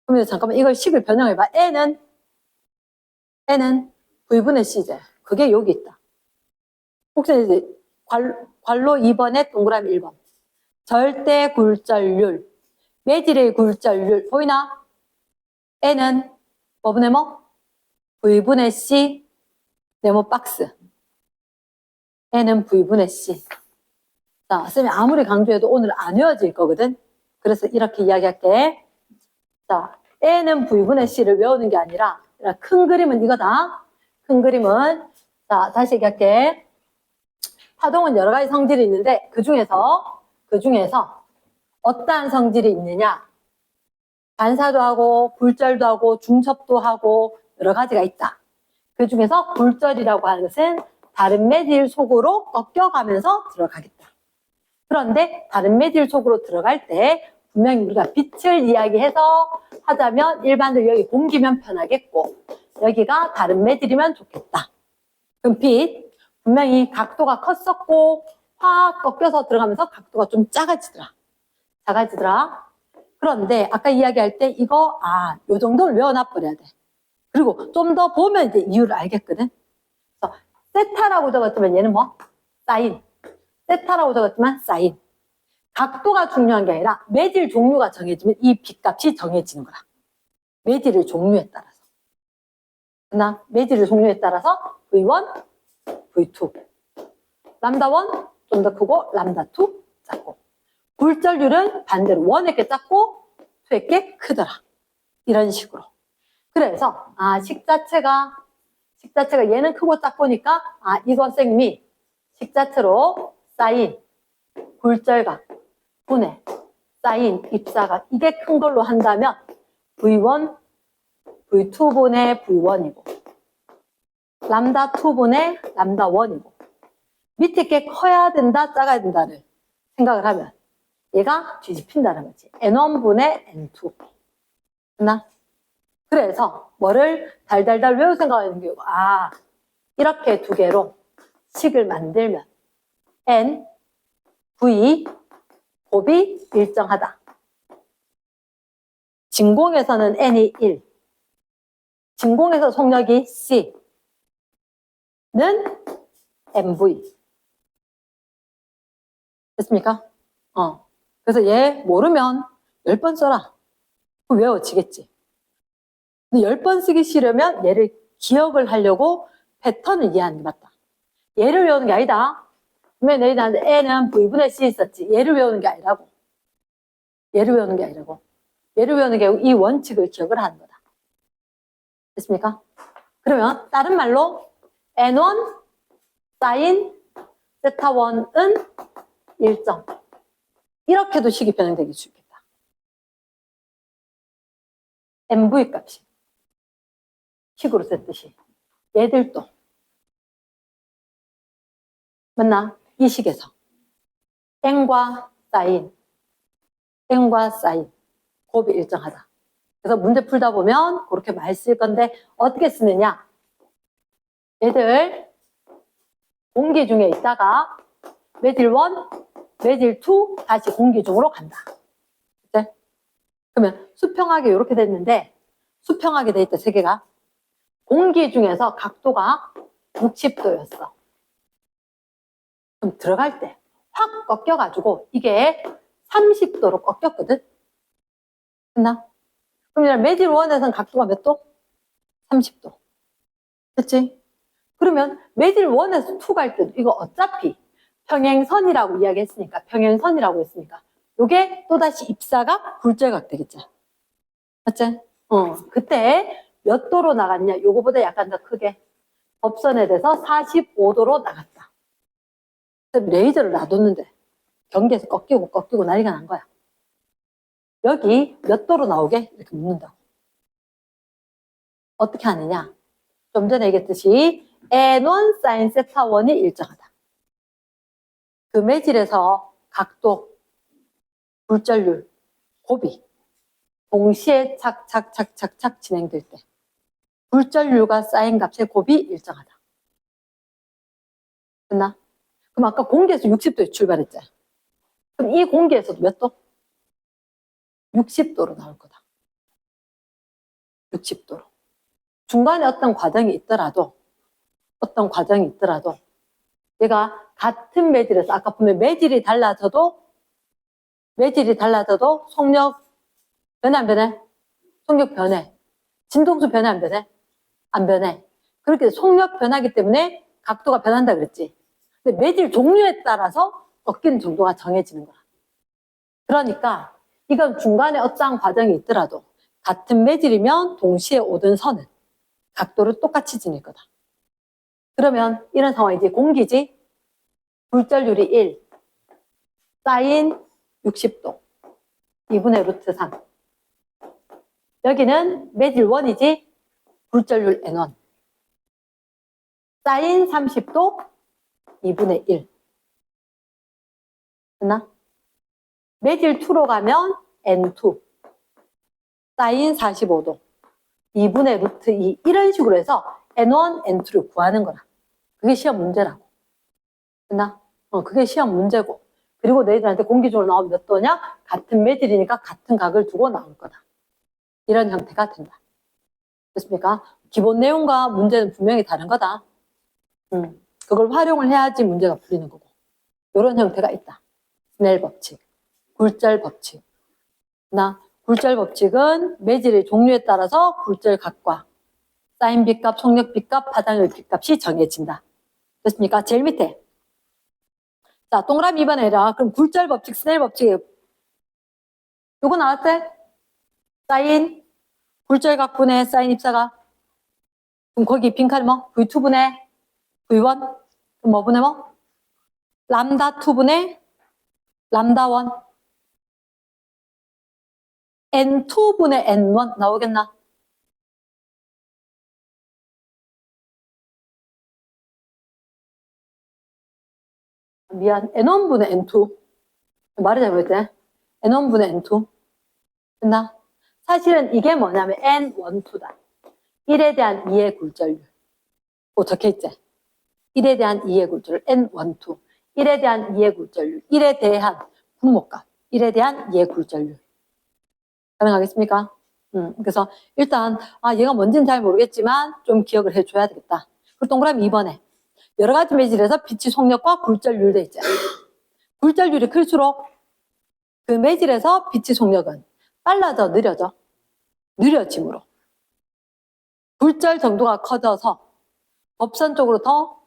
그러면 잠깐만 이걸 식을 변형해봐. N은 V분의 C제. 그게 여기 있다. 혹시 이제 괄로 2번에 동그라미 1번. 절대 굴절률. 매질의 굴절률. 보이나? N은 뭐분의 뭐? V분의 C 네모 박스. N은 V분의 C. 자, 쌤이 아무리 강조해도 오늘 안 외워질 거거든. 그래서 이렇게 이야기할게. 자, N은 V분의 C를 외우는 게 아니라 큰 그림은 이거다. 큰 그림은 자, 다시 얘기할게. 파동은 여러 가지 성질이 있는데 그 중에서 어떠한 성질이 있느냐? 반사도 하고 굴절도 하고 중첩도 하고 여러 가지가 있다. 그 중에서 굴절이라고 하는 것은 다른 매질 속으로 꺾여가면서 들어가겠다. 그런데 다른 매질 속으로 들어갈 때 분명히 우리가 빛을 이야기해서 하자면 일반적으로 여기 공기면 편하겠고 여기가 다른 매질이면 좋겠다. 그럼 빛 분명히 각도가 컸었고 확 꺾여서 들어가면서 각도가 좀 작아지더라. 그런데 아까 이야기할 때 이거 요 정도를 외워놔버려야 돼. 그리고 좀 더 보면 이제 이유를 알겠거든. 그래서 세타라고 적었지만 얘는 뭐? 사인. 세타라고 적었지만 사인. 각도가 중요한 게 아니라 매질 종류가 정해지면 이 빛값이 정해지는 거라. 매질의 종류에 따라서. 그나 매질의 종류에 따라서 V1, V2. 람다1 좀 더 크고 람다2 작고. 굴절률은 반대로 1에게 작고 2에게 크더라. 이런 식으로. 그래서 식 자체가 얘는 크고 작고니까 이거 쌤이 식 자체로 사인, 굴절각, 분해, 사인, 입사각 이게 큰 걸로 한다면 V1, V2분의 V1이고 람다2분의 람다1이고 밑에 게 커야 된다, 작아야 된다를 생각을 하면 얘가 뒤집힌다는 거지. N1분의 N2. 됐나? 그래서 뭐를 달달달 외울 생각하는 게 이렇게 두 개로 식을 만들면 N, V, 곱이 일정하다. 진공에서는 N이 1. 진공에서 속력이 C는 MV. 됐습니까? 그래서 얘 모르면 10번 써라. 그럼 외워지겠지. 근데 10번 쓰기 싫으면 얘를 기억을 하려고 패턴을 이해하는 게 맞다. 얘를 외우는 게 아니다. 왜 너희 나한테 N은 V분의 C 있었지. 얘를 외우는 게 아니라고. 얘를 외우는 게 이 원칙을 기억을 하는 거다. 됐습니까? 그러면 다른 말로 N1 사인 세타1은 일정. 이렇게도 식이 변형되기 수 있겠다. MV 값이 식으로 썼듯이 얘들도 맞나? 이 식에서 N과 사인 곱이 일정하다. 그래서 문제 풀다 보면 그렇게 많이 쓸 건데 어떻게 쓰느냐? 얘들 공기 중에 있다가 매질 1, 매질 2 다시 공기 중으로 간다. 그치? 그러면 수평하게 이렇게 됐는데 수평하게 돼 있다, 세 개가. 공기 중에서 각도가 60도였어. 그럼 들어갈 때 확 꺾여가지고 이게 30도로 꺾였거든? 됐나? 그럼 매질 1에서는 각도가 몇 도? 30도. 됐지? 그러면 매질 1에서 2 갈 때도 이거 어차피 평행선이라고 이야기했으니까 요게 또다시 입사각, 굴절각 되겠죠. 맞지? 그때 몇 도로 나갔냐? 요거보다 약간 더 크게 법선에 대해서 45도로 나갔다. 레이저를 놔뒀는데 경계에서 꺾이고 난리가 난 거야. 여기 몇 도로 나오게? 이렇게 묻는다고. 어떻게 하느냐? 좀 전에 얘기했듯이 N1 사인 세타 1이 일정하다. 그 매질에서 각도, 굴절률, 곱이 동시에 착착착착착 진행될 때 굴절률과 사인 값의 곱이 일정하다. 됐나? 그럼 아까 공기에서 60도에 출발했잖아. 그럼 이 공기에서도 몇 도? 60도로 나올 거다. 60도로. 중간에 어떤 과정이 있더라도 얘가 같은 매질에서 아까 보면 매질이 달라져도 속력 변해 안 변해? 속력 변해. 진동수 변해 안 변해? 안 변해. 그렇게 속력 변하기 때문에 각도가 변한다 그랬지. 근데 매질 종류에 따라서 꺾이는 정도가 정해지는 거야. 그러니까 이건 중간에 어떠한 과정이 있더라도 같은 매질이면 동시에 오던 선은 각도를 똑같이 지닐 거다. 그러면 이런 상황이지. 공기지. 굴절률이 1, 사인 60도, 2분의 루트 3. 여기는 매질 1이지. 굴절률 N1, 사인 30도, 2분의 1. 됐나? 매질 2로 가면 N2, 사인 45도, 2분의 루트 2. 이런 식으로 해서 N1, N2를 구하는 거라. 그게 시험 문제라고. 됐나? 그게 시험 문제고. 그리고 너희들한테 공기중으로 나오면 몇 도냐? 같은 매질이니까 같은 각을 두고 나올 거다. 이런 형태가 된다. 됐습니까? 기본 내용과 문제는 분명히 다른 거다. 그걸 활용을 해야지 문제가 풀리는 거고. 이런 형태가 있다. 스넬 법칙, 굴절 법칙. 굴절 법칙은 매질의 종류에 따라서 굴절 각과 사인 B값, 속력 B값, 파장률 B값이 정해진다. 됐습니까? 제일 밑에. 자, 동그라미 2번 해라. 그럼 굴절 법칙, 스넬 법칙. 요거 나왔대? 사인, 굴절 각분의 사인 입사가. 그럼 거기 빈칸이 뭐? V2분의 V1. 그럼 뭐 분의 뭐? 람다 2분의 람다 1. N2분의 N1 나오겠나? 미안. N1분의 N2. 말이 잘못했지? N1분의 N2. 됐나? 사실은 이게 뭐냐면 N12다. 1에 대한 2의 굴절률. 적혀있지? 1에 대한 2의 굴절률. N12. 1에 대한 2의 굴절률. 1에 대한 분모값. 1에 대한 2의 굴절률. 가능하겠습니까? 그래서 일단 얘가 뭔지는 잘 모르겠지만 좀 기억을 해줘야 되겠다. 그리고 동그라미 2번에 여러 가지 매질에서 빛의 속력과 굴절률 돼 있죠. 굴절률이 클수록 그 매질에서 빛의 속력은 빨라져 느려져? 느려짐으로. 굴절 정도가 커져서 법선 쪽으로 더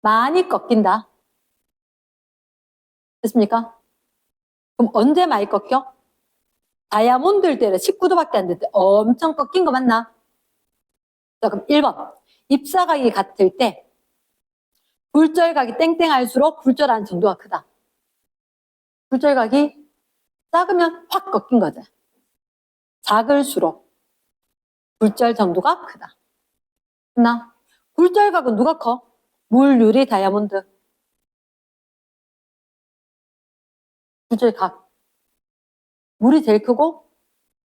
많이 꺾인다. 됐습니까? 그럼 언제 많이 꺾여? 다이아몬드일 때는 19도밖에 안 될 때 엄청 꺾인 거 맞나? 자, 그럼 1번. 입사각이 같을 때 굴절각이 땡땡할수록 굴절하는 정도가 크다. 굴절각이 작으면 확 꺾인 거지. 작을수록 굴절 정도가 크다. 나 굴절각은 누가 커? 물, 유리, 다이아몬드. 굴절각. 물이 제일 크고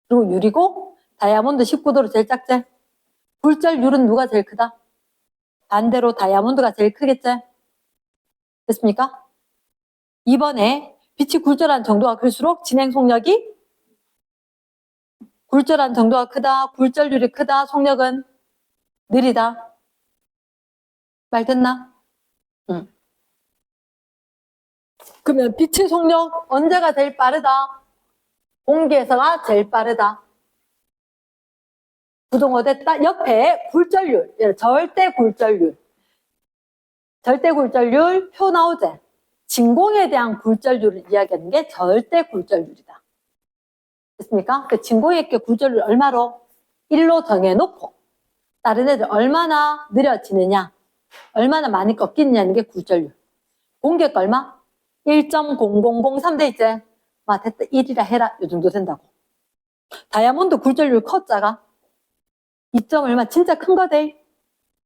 그리고 유리고 다이아몬드 19도로 제일 작지. 굴절률은 누가 제일 크다? 반대로 다이아몬드가 제일 크겠지? 됐습니까? 이번에 빛이 굴절한 정도가 클수록 진행 속력이 굴절한 정도가 크다, 굴절률이 크다, 속력은 느리다. 말 됐나? 응. 그러면 빛의 속력 언제가 제일 빠르다? 공기에서가 제일 빠르다. 부동어됐다. 옆에 굴절률, 절대 굴절률. 절대 굴절률 표 나오지? 진공에 대한 굴절률을 이야기하는 게 절대 굴절률이다. 됐습니까? 그 진공의 굴절률 얼마로? 1로 정해놓고 다른 애들 얼마나 느려지느냐, 얼마나 많이 꺾이느냐는 게 굴절률. 공기가 얼마? 1.0003 돼 있지? 됐다. 1이라 해라. 이 정도 된다고. 다이아몬드 굴절률 커자가 2점 얼마 진짜 큰 거대.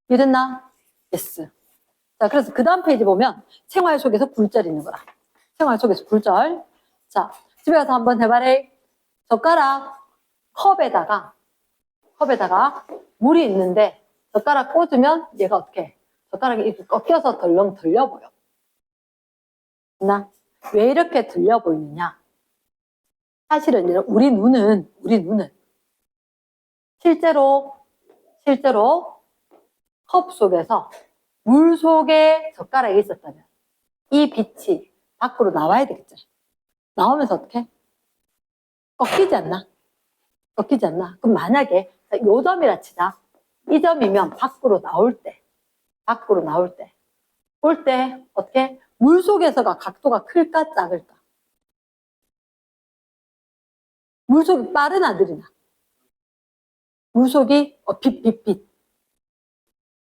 이랬나? 예스. 자, 그래서 그 다음 페이지 보면 생활 속에서 굴절 있는 거라. 생활 속에서 굴절. 자, 집에 가서 한번 해봐래. 젓가락 컵에다가 물이 있는데 젓가락 꽂으면 얘가 어떻게 해? 젓가락이 이렇게 꺾여서 덜렁 들려 보여. 왜 이렇게 들려 보이느냐? 사실은 우리 눈은 실제로 컵 속에서 물 속에 젓가락이 있었다면 이 빛이 밖으로 나와야 되겠죠. 나오면서 어떻게? 꺾이지 않나? 그럼 만약에 요 점이라 치자. 이 점이면 밖으로 나올 때, 볼 때 어떻게? 물속에서가 각도가 클까 작을까? 물속이 빠르나 느리나? 물속이 빛.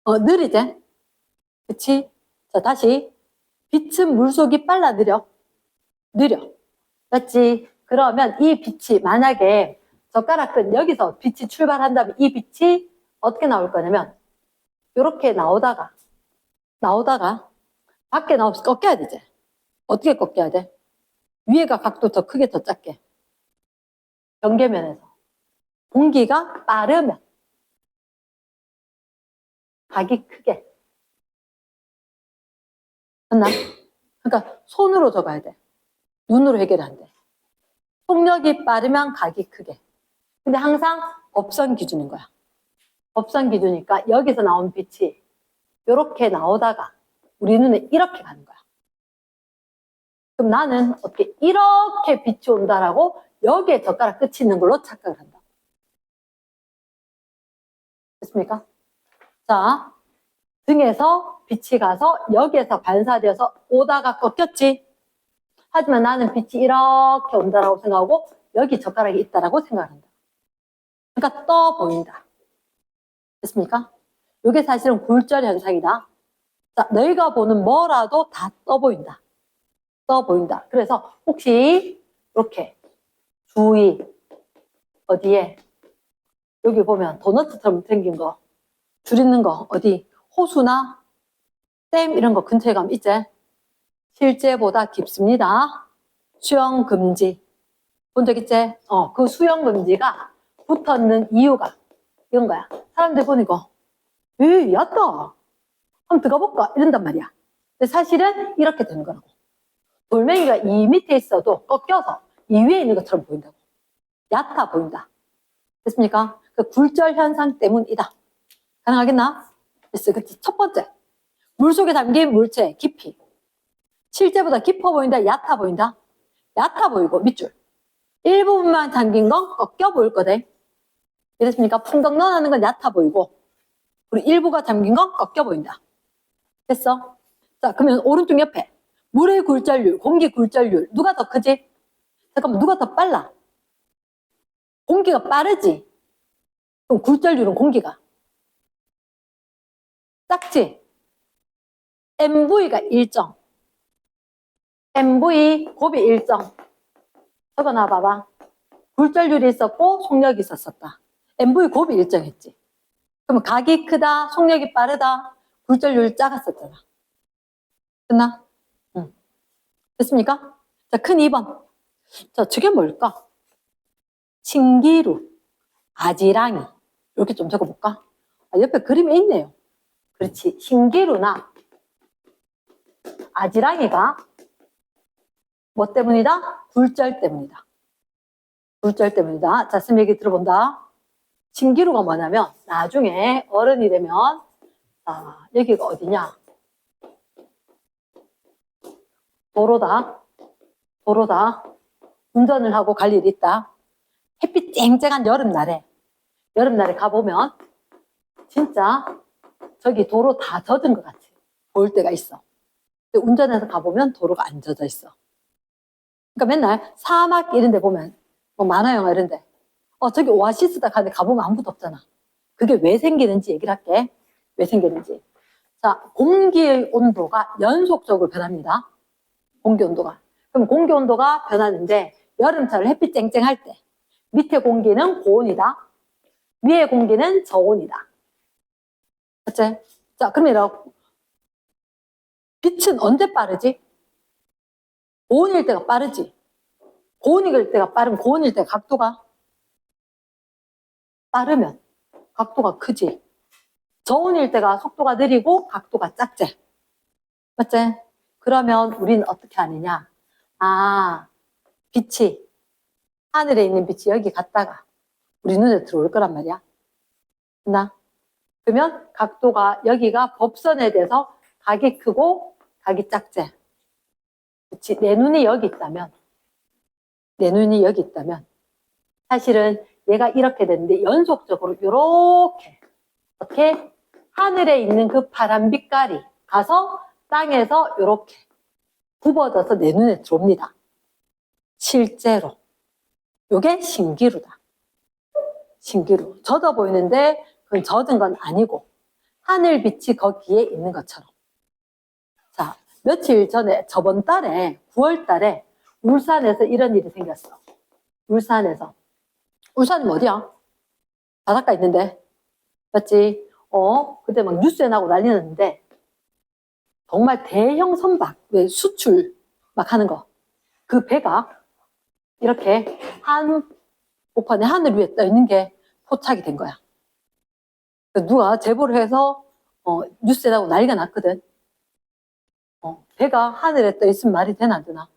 느리지? 그치? 자, 다시. 빛은 물속이 빨라 느려? 느려. 맞지? 그러면 이 빛이 만약에 젓가락은 여기서 빛이 출발한다면 이 빛이 어떻게 나올 거냐면 이렇게 나오다가 밖에 나와서 꺾여야 되지. 어떻게 꺾여야 돼? 위에가 각도 더 크게 더 작게. 경계면에서. 공기가 빠르면 각이 크게. 맞나? 그러니까 손으로 적어야 돼. 눈으로 해결 안 돼. 속력이 빠르면 각이 크게. 근데 항상 법선 기준인 거야. 법선 기준이니까 여기서 나온 빛이 이렇게 나오다가 우리 눈에 이렇게 가는 거야. 그럼 나는 어떻게 이렇게 빛이 온다라고 여기에 젓가락 끝이 있는 걸로 착각을 한다. 됐습니까? 자, 등에서 빛이 가서 여기에서 반사되어서 오다가 꺾였지. 하지만 나는 빛이 이렇게 온다라고 생각하고 여기 젓가락이 있다라고 생각한다. 그러니까 떠 보인다. 됐습니까? 이게 사실은 굴절 현상이다. 자, 너희가 보는 뭐라도 다 떠 보인다. 떠 보인다. 그래서 혹시 이렇게 주의 어디에 여기 보면 도넛처럼 생긴 거 줄 있는 거 어디 호수나 댐 이런 거 근처에 가면 있지? 실제보다 깊습니다. 수영 금지. 본 적 있지? 그 수영 금지가 붙었는 이유가 이런 거야. 사람들 보니까 에이 얕다. 한번 들어가 볼까? 이런단 말이야. 근데 사실은 이렇게 되는 거라고. 돌멩이가 이 밑에 있어도 꺾여서 이 위에 있는 것처럼 보인다고. 얕아 보인다. 됐습니까? 그 굴절 현상 때문이다. 가능하겠나? 됐어. 그치? 첫 번째. 물속에 담긴 물체 깊이. 실제보다 깊어 보인다, 얕아 보인다? 얕아 보이고 밑줄. 일부분만 담긴 건 꺾여 보일 거대. 이랬습니까? 풍덩 넣어놓는 건 얕아 보이고 그리고 일부가 담긴 건 꺾여 보인다. 됐어? 자, 그러면 오른쪽 옆에 물의 굴절률, 공기 굴절률 누가 더 크지? 잠깐만, 누가 더 빨라? 공기가 빠르지? 그럼 굴절률은 공기가 작지? MV가 일정. MV 곱이 일정. 적어놔 봐봐. 굴절률이 있었고 속력이 있었다. MV 곱이 일정했지. 그럼 각이 크다, 속력이 빠르다, 굴절률이 작았었잖아. 됐나? 응. 됐습니까? 자, 큰 2번. 자, 저게 뭘까? 신기루, 아지랑이. 이렇게 좀 적어볼까? 옆에 그림이 있네요. 그렇지. 신기루나 아지랑이가 뭐 때문이다? 굴절 때문이다. 굴절 때문이다. 자, 쌤 얘기 들어본다. 신기루가 뭐냐면 나중에 어른이 되면 여기가 어디냐? 도로다. 운전을 하고 갈 일이 있다. 햇빛 쨍쨍한 여름날에 가보면 진짜 저기 도로 다 젖은 것 같아. 보일 때가 있어. 근데 운전해서 가보면 도로가 안 젖어 있어. 그러니까 맨날 사막 이런 데 보면 뭐 만화 영화 이런 데 저기 오아시스다 가보면 아무것도 없잖아. 그게 왜 생기는지 얘기를 할게. 왜 생기는지. 자, 공기의 온도가 연속적으로 변합니다. 공기 온도가. 그럼 공기 온도가 변하는데 여름철 햇빛 쨍쨍할 때 밑에 공기는 고온이다. 위에 공기는 저온이다. 맞지? 자, 그러면 빛은 언제 빠르지? 고온일 때가 빠르지. 고온일 때가 빠르면 고온일 때 각도가 빠르면 각도가 크지. 저온일 때가 속도가 느리고 각도가 작지. 맞지? 그러면 우리는 어떻게 하느냐? 빛이 하늘에 있는 빛이 여기 갔다가 우리 눈에 들어올 거란 말이야. 나 그러면 각도가 여기가 법선에 대해서 각이 크고 각이 작지. 그치? 내 눈이 여기 있다면 사실은 얘가 이렇게 됐는데 연속적으로 이렇게 하늘에 있는 그 파란 빛깔이 가서 땅에서 이렇게 굽어져서 내 눈에 들어옵니다. 실제로. 요게 신기루다. 신기루. 젖어 보이는데 그건 젖은 건 아니고 하늘빛이 거기에 있는 것처럼. 자, 며칠 전에 저번 달에 9월 달에 울산에서 이런 일이 생겼어. 울산에서. 울산이 어디야? 바닷가 있는데. 맞지? 그때 막 뉴스에 나고 난리 났는데 정말 대형 선박, 왜 수출 막 하는 거. 그 배가 이렇게 한복판에 하늘 위에 떠 있는 게 포착이 된 거야. 누가 제보를 해서 뉴스에 나고 난리가 났거든. 배가 하늘에 떠 있으면 말이 되나 안 되나?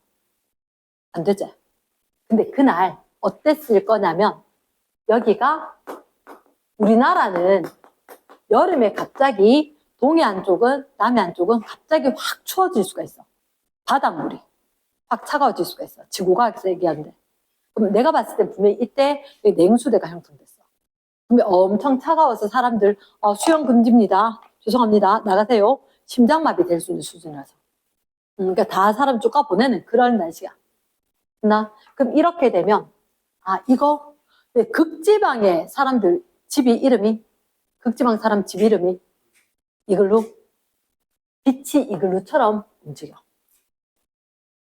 안 되지. 근데 그날 어땠을 거냐면 여기가 우리나라는 여름에 갑자기 동해안 쪽은 남해안 쪽은 갑자기 확 추워질 수가 있어. 바닷물이 확 차가워질 수가 있어. 지구과학에서 얘기하는데. 그럼 내가 봤을 때 분명히 이때 냉수대가 형성됐어. 그러면 엄청 차가워서 사람들 수영 금지입니다. 죄송합니다. 나가세요. 심장마비 될 수 있는 수준이라서. 그러니까 다 사람 쫓아 보내는 그런 날씨야. 그럼 이렇게 되면 이거 극지방의 사람들 집이 이름이 극지방 사람 집 이름이 이글루, 빛이 이글루처럼 움직여.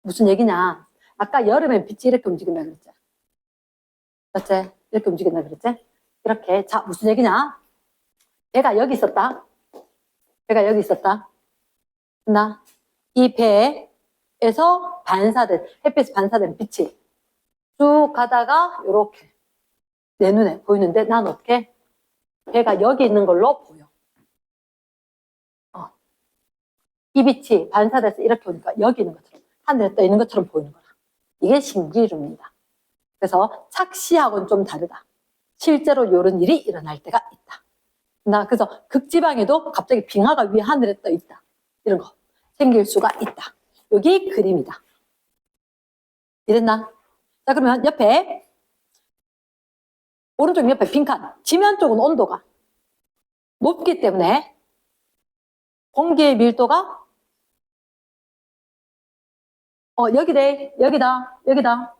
무슨 얘기냐? 아까 여름엔 빛이 이렇게 움직인다 그랬지? 맞지? 이렇게 움직인다 그랬지? 이렇게. 자, 무슨 얘기냐? 배가 여기 있었다. 배가 여기 있었다. 이 배에서 반사된, 햇빛에 반사된 빛이 쭉 가다가 이렇게 내 눈에 보이는데 난 어떻게? 배가 여기 있는 걸로 보여. 이 빛이 반사돼서 이렇게 오니까 여기 있는 것처럼 하늘에 떠 있는 것처럼 보이는 거야. 이게 신기루입니다. 그래서 착시하고는 좀 다르다. 실제로 이런 일이 일어날 때가 있다. 그래서 극지방에도 갑자기 빙하가 위에 하늘에 떠 있다. 이런 거 생길 수가 있다. 여기 그림이다. 이랬나? 자, 그러면 옆에 오른쪽 옆에 빈칸. 지면 쪽은 온도가 높기 때문에 공기의 밀도가 여기래. 여기다.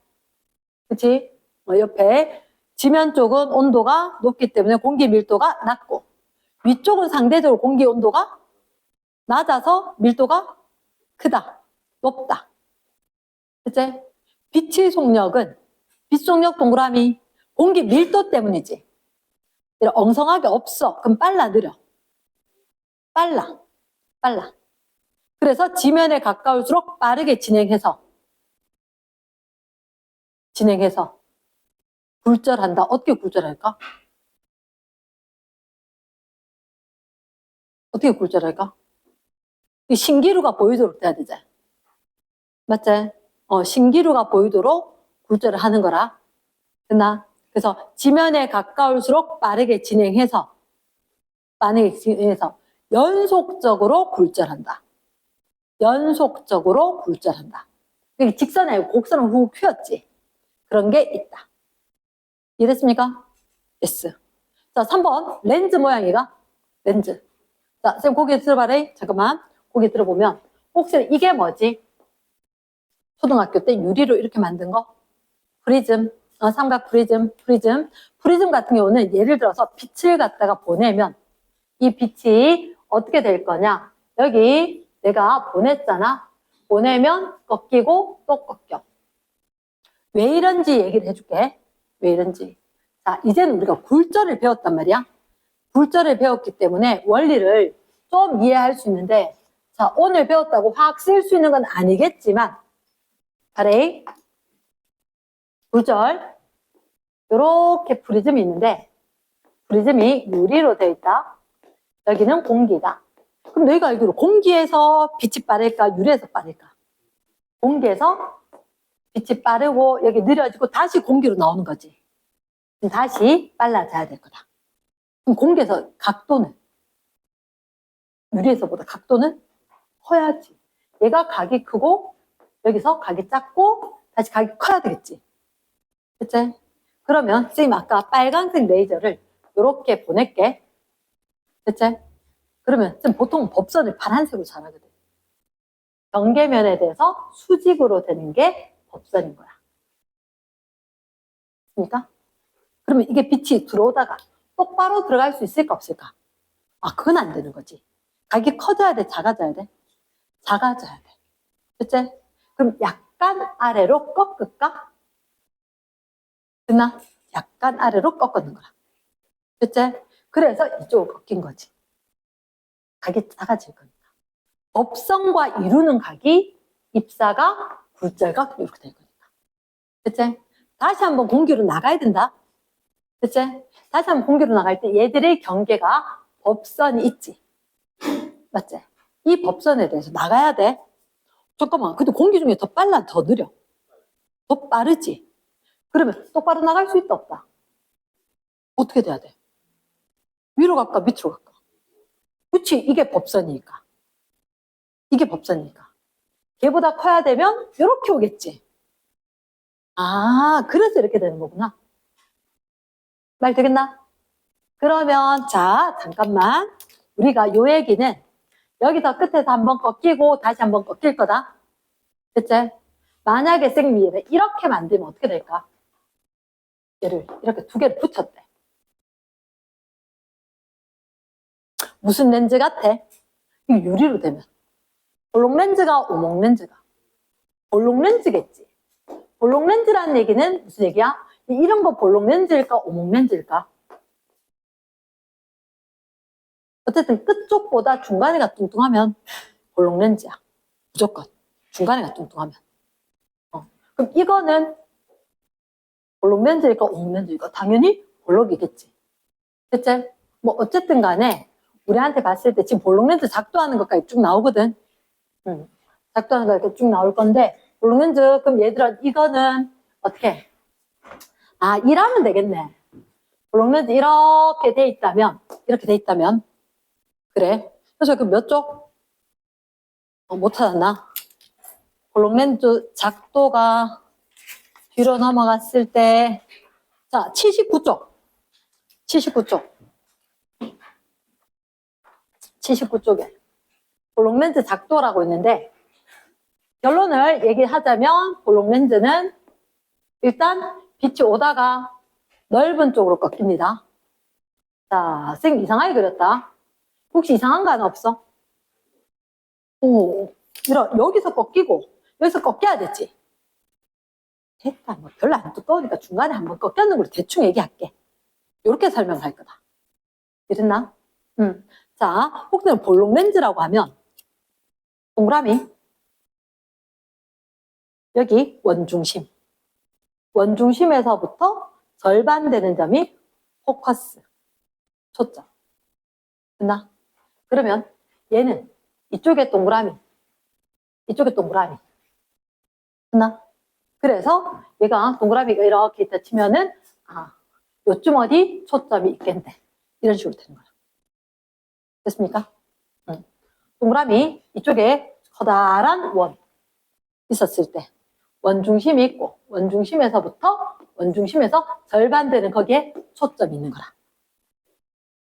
그치? 옆에 지면 쪽은 온도가 높기 때문에 공기 밀도가 낮고 위쪽은 상대적으로 공기 온도가 낮아서 밀도가 크다. 높다. 그치? 빛의 속력은 빛 속력 동그라미 공기 밀도 때문이지. 엉성하게 없어. 그럼 빨라 느려. 빨라. 그래서 지면에 가까울수록 빠르게 진행해서 굴절한다. 어떻게 굴절할까? 어떻게 굴절할까? 신기루가 보이도록 돼야 되지. 맞지? 신기루가 보이도록 굴절을 하는 거라. 됐나? 그래서 지면에 가까울수록 빠르게 진행해서 연속적으로 굴절한다. 직선에 곡선을 훅 휘었지. 그런 게 있다. 이해됐습니까? yes. 자, 3번 렌즈 모양이가 렌즈. 자, 선생님 고개 들어봐라. 잠깐만. 고개 들어보면 혹시 이게 뭐지? 초등학교 때 유리로 이렇게 만든 거? 프리즘. 삼각 프리즘 같은 경우는 예를 들어서 빛을 갖다가 보내면 이 빛이 어떻게 될 거냐? 여기 내가 보냈잖아. 보내면 꺾이고 또 꺾여. 왜 이런지 얘기를 해줄게. 왜 이런지. 자, 이제는 우리가 굴절을 배웠단 말이야. 굴절을 배웠기 때문에 원리를 좀 이해할 수 있는데, 자, 오늘 배웠다고 확 쓸 수 있는 건 아니겠지만, 바레이, 굴절, 요렇게 프리즘이 있는데, 프리즘이 유리로 되어 있다. 여기는 공기다. 그럼 너희가 알기로 공기에서 빛이 빠를까, 유리에서 빠를까? 공기에서 빛이 빠르고 여기 느려지고 다시 공기로 나오는 거지. 다시 빨라져야 될 거다. 그럼 공기에서 각도는? 유리에서보다 각도는 커야지. 얘가 각이 크고 여기서 각이 작고 다시 각이 커야 되겠지. 그치? 그러면 선생님 아까 빨간색 레이저를 이렇게 보낼게. 됐지? 그러면 보통 법선을 파란색으로 잘 하거든. 경계면에 대해서 수직으로 되는 게 법선인 거야. 그러니까? 그러면 이게 빛이 들어오다가 똑바로 들어갈 수 있을까 없을까? 아, 그건 안 되는 거지. 각이 커져야 돼, 작아져야 돼? 작아져야 돼. 됐지? 그럼 약간 아래로 꺾을까? 됐나? 약간 아래로 꺾는 거야. 됐지? 그래서 이쪽으로 꺾인 거지. 각이 작아질 거니까. 법선과 이루는 각이 입사가 굴절각 이렇게 될 거니까. 됐지? 다시 한번 공기로 나가야 된다. 됐지? 다시 한번 공기로 나갈 때 얘들의 경계가 법선이 있지. 맞지? 이 법선에 대해서 나가야 돼. 잠깐만, 근데 공기 중에 더 빨라, 더 느려? 더 빠르지? 그러면 똑바로 나갈 수 있다, 없다? 어떻게 돼야 돼? 위로 갈까, 밑으로 갈까? 그치, 이게 법선이니까. 이게 법선이니까. 걔보다 커야 되면 이렇게 오겠지. 아, 그래서 이렇게 되는 거구나. 말 되겠나? 그러면 자, 잠깐만. 우리가 요 얘기는 여기서 끝에서 한번 꺾이고 다시 한번 꺾일 거다. 됐지? 만약에 생미를 이렇게 만들면 어떻게 될까? 얘를 이렇게 두 개를 붙였대. 무슨 렌즈 같아? 이 유리로 되면. 볼록 렌즈가 오목 렌즈가. 볼록 렌즈겠지. 볼록 렌즈라는 얘기는 무슨 얘기야? 이런 거 볼록 렌즈일까? 오목 렌즈일까? 어쨌든 끝쪽보다 중간에가 뚱뚱하면 볼록 렌즈야. 무조건. 중간에가 뚱뚱하면. 그럼 이거는 볼록 렌즈일까? 오목 렌즈일까? 당연히 볼록이겠지. 됐지? 뭐 어쨌든 간에 우리한테 봤을 때 지금 볼록 렌즈 작동하는 것까지 쭉 나오거든. 작동하는 것까지 쭉 나올 건데 볼록 렌즈 그럼 얘들아 이거는 어떻게? 아, 이라면 되겠네. 볼록 렌즈 이렇게 돼 있다면 그래. 그래서 그 몇 쪽? 못 찾았나? 볼록 렌즈 작도가 뒤로 넘어갔을 때 자, 79쪽. 79쪽에 볼록 렌즈 작도라고 있는데 결론을 얘기하자면 볼록 렌즈는 일단 빛이 오다가 넓은 쪽으로 꺾입니다. 자, 쌤 이상하게 그렸다. 혹시 이상한 거 하나 없어? 오, 여기서 꺾이고 여기서 꺾여야 됐지. 됐다. 뭐 별로 안 두꺼우니까 중간에 한번 꺾였는 걸 대충 얘기할게. 이렇게 설명할 거다. 이랬나? 자, 혹시 볼록 렌즈라고 하면 동그라미 여기 원중심. 원중심에서부터 절반 되는 점이 포커스. 초점. 됐나? 그러면 얘는 이쪽에 동그라미. 이쪽에 동그라미. 됐나? 그래서 얘가 동그라미가 이렇게 있다 치면은 아, 요쯤 어디 초점이 있겠네. 이런 식으로 되는 거야. 됐습니까? 동그라미 이쪽에 커다란 원 있었을 때 원중심이 있고 원중심에서 절반 되는 거기에 초점이 있는 거라.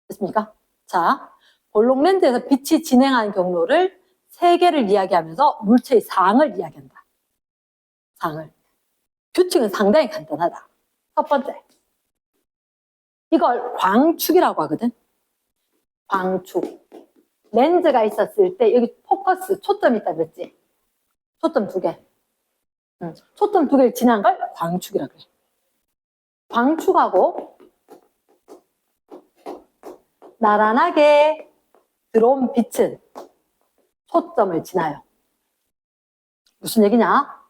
됐습니까? 자, 볼록 렌즈에서 빛이 진행하는 경로를 세 개를 이야기하면서 물체의 상을 이야기한다. 상을. 규칙은 상당히 간단하다. 첫 번째. 이걸 광축이라고 하거든. 광축. 렌즈가 있었을 때 여기 포커스, 초점이 있다 그랬지? 초점 두 개. 초점 두 개를 지난 걸 광축이라고 그래. 광축하고 나란하게 들어온 빛은 초점을 지나요. 무슨 얘기냐?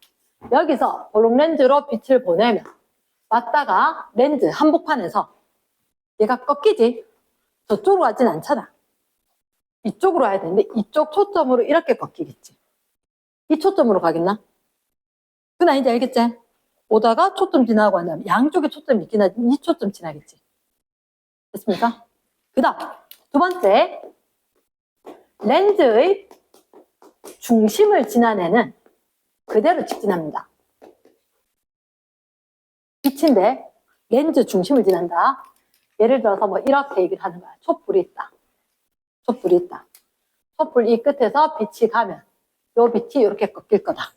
여기서 볼록 렌즈로 빛을 보내면 왔다가 렌즈 한복판에서 얘가 꺾이지? 저쪽으로 가진 않잖아. 이쪽으로 와야 되는데 이쪽 초점으로 이렇게 꺾이겠지. 이 초점으로 가겠나? 그건 아닌지 알겠지? 오다가 초점 지나고 한 다음에 양쪽에 초점이 있긴 하지만 이 초점 지나겠지. 됐습니까? 그 다음 두 번째, 렌즈의 중심을 지나내는 그대로 직진합니다. 빛인데 렌즈 중심을 지난다. 예를 들어서 뭐 이렇게 얘기를 하는 거야. 촛불이 있다. 촛불이 있다. 촛불 이 끝에서 빛이 가면 요 빛이 이렇게 꺾일 거다.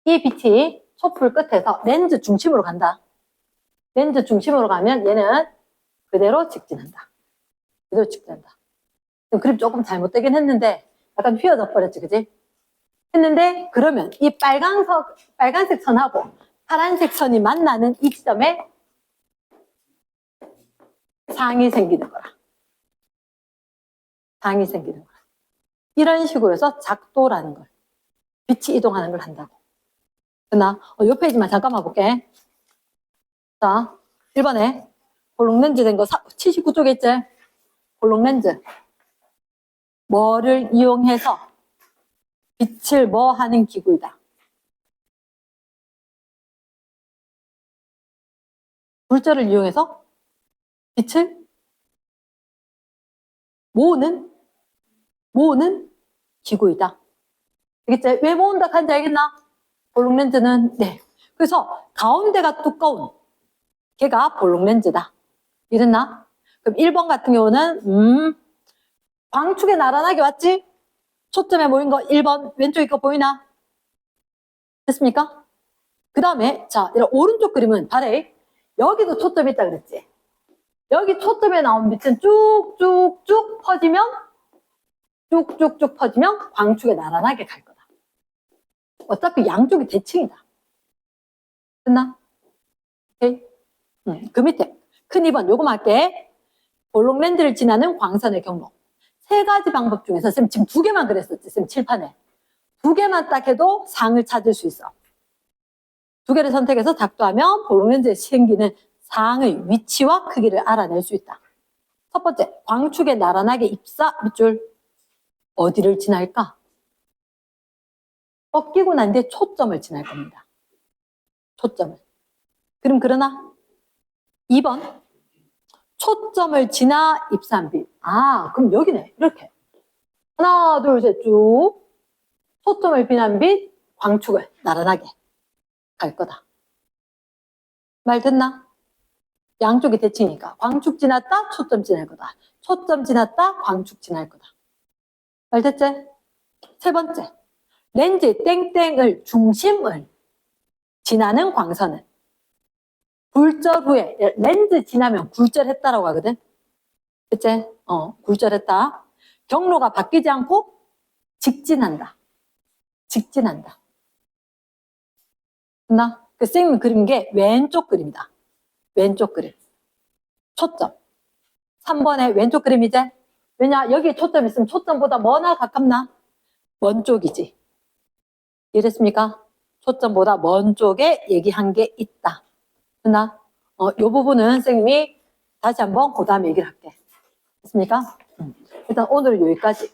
이 빛이 촛불 끝에서 렌즈 중심으로 간다. 렌즈 중심으로 가면 얘는 그대로 직진한다. 그대로 직진한다. 그림 조금 잘못되긴 했는데 약간 휘어져 버렸지, 그지? 했는데 그러면 이 빨간색 선하고 파란색 선이 만나는 이 지점에 상이 생기는 거라. 상이 생기는 거라. 이런 식으로 해서 작도라는 걸, 빛이 이동하는 걸 한다고. 됐나? 요 페이지만 잠깐만 볼게. 자, 1번에 볼록 렌즈 된 거 79쪽에 있지? 볼록 렌즈. 뭐를 이용해서 빛을 뭐 하는 기구이다. 불절을 이용해서 빛을 모으는 기구이다. 알겠지? 왜 모은다 한지 알겠나? 볼록 렌즈는, 네. 그래서 가운데가 두꺼운 걔가 볼록 렌즈다. 이랬나? 그럼 1번 같은 경우는, 광축에 나란하게 왔지? 초점에 모인 거 1번 왼쪽에 거 보이나? 됐습니까? 그 다음에 자 이런 오른쪽 그림은 바래. 여기도 초점이 있다 그랬지? 여기 초점에 나온 빛은 쭉쭉쭉 퍼지면 광축에 나란하게 갈 거다. 어차피 양쪽이 대칭이다. 됐나? 오케이? 그 밑에 큰 2번 요거만 할게. 볼록 렌즈를 지나는 광선의 경로. 세 가지 방법 중에서 쌤 지금 2개만 그랬었지. 쌤 칠판에 2개만 딱 해도 상을 찾을 수 있어. 2개를 선택해서 작도하면 볼록 렌즈에 생기는 상의 위치와 크기를 알아낼 수 있다. 첫 번째, 광축에 나란하게 입사 밑줄 어디를 지날까? 꺾이고 난 뒤에 초점을 지날 겁니다. 초점을. 그럼 그러나 2번 초점을 지나 입사한 빛. 아, 그럼 여기네. 이렇게. 하나, 둘, 셋 쭉 초점을 비난 빛, 광축을 나란하게 갈 거다. 말 됐나? 양쪽이 대칭이니까 광축 지났다, 초점 지날 거다. 초점 지났다, 광축 지날 거다. 말 됐지? 세 번째, 렌즈 땡땡을 중심을 지나는 광선은 굴절 후에, 렌즈 지나면 굴절했다라고 하거든. 그치? 굴절했다. 경로가 바뀌지 않고 직진한다. 직진한다. 됐나? 그 쌤이 그린 게 왼쪽 그림이다. 왼쪽 그림. 초점. 3번의 왼쪽 그림이지? 왜냐? 여기 초점 있으면 초점보다 뭐나 가깝나? 먼 쪽이지. 이랬습니까? 초점보다 먼 쪽에 얘기한 게 있다. 됐나? 요 부분은 쌤이 다시 한번 그 다음에 얘기를 할게. 됐습니까? 일단 오늘은 여기까지.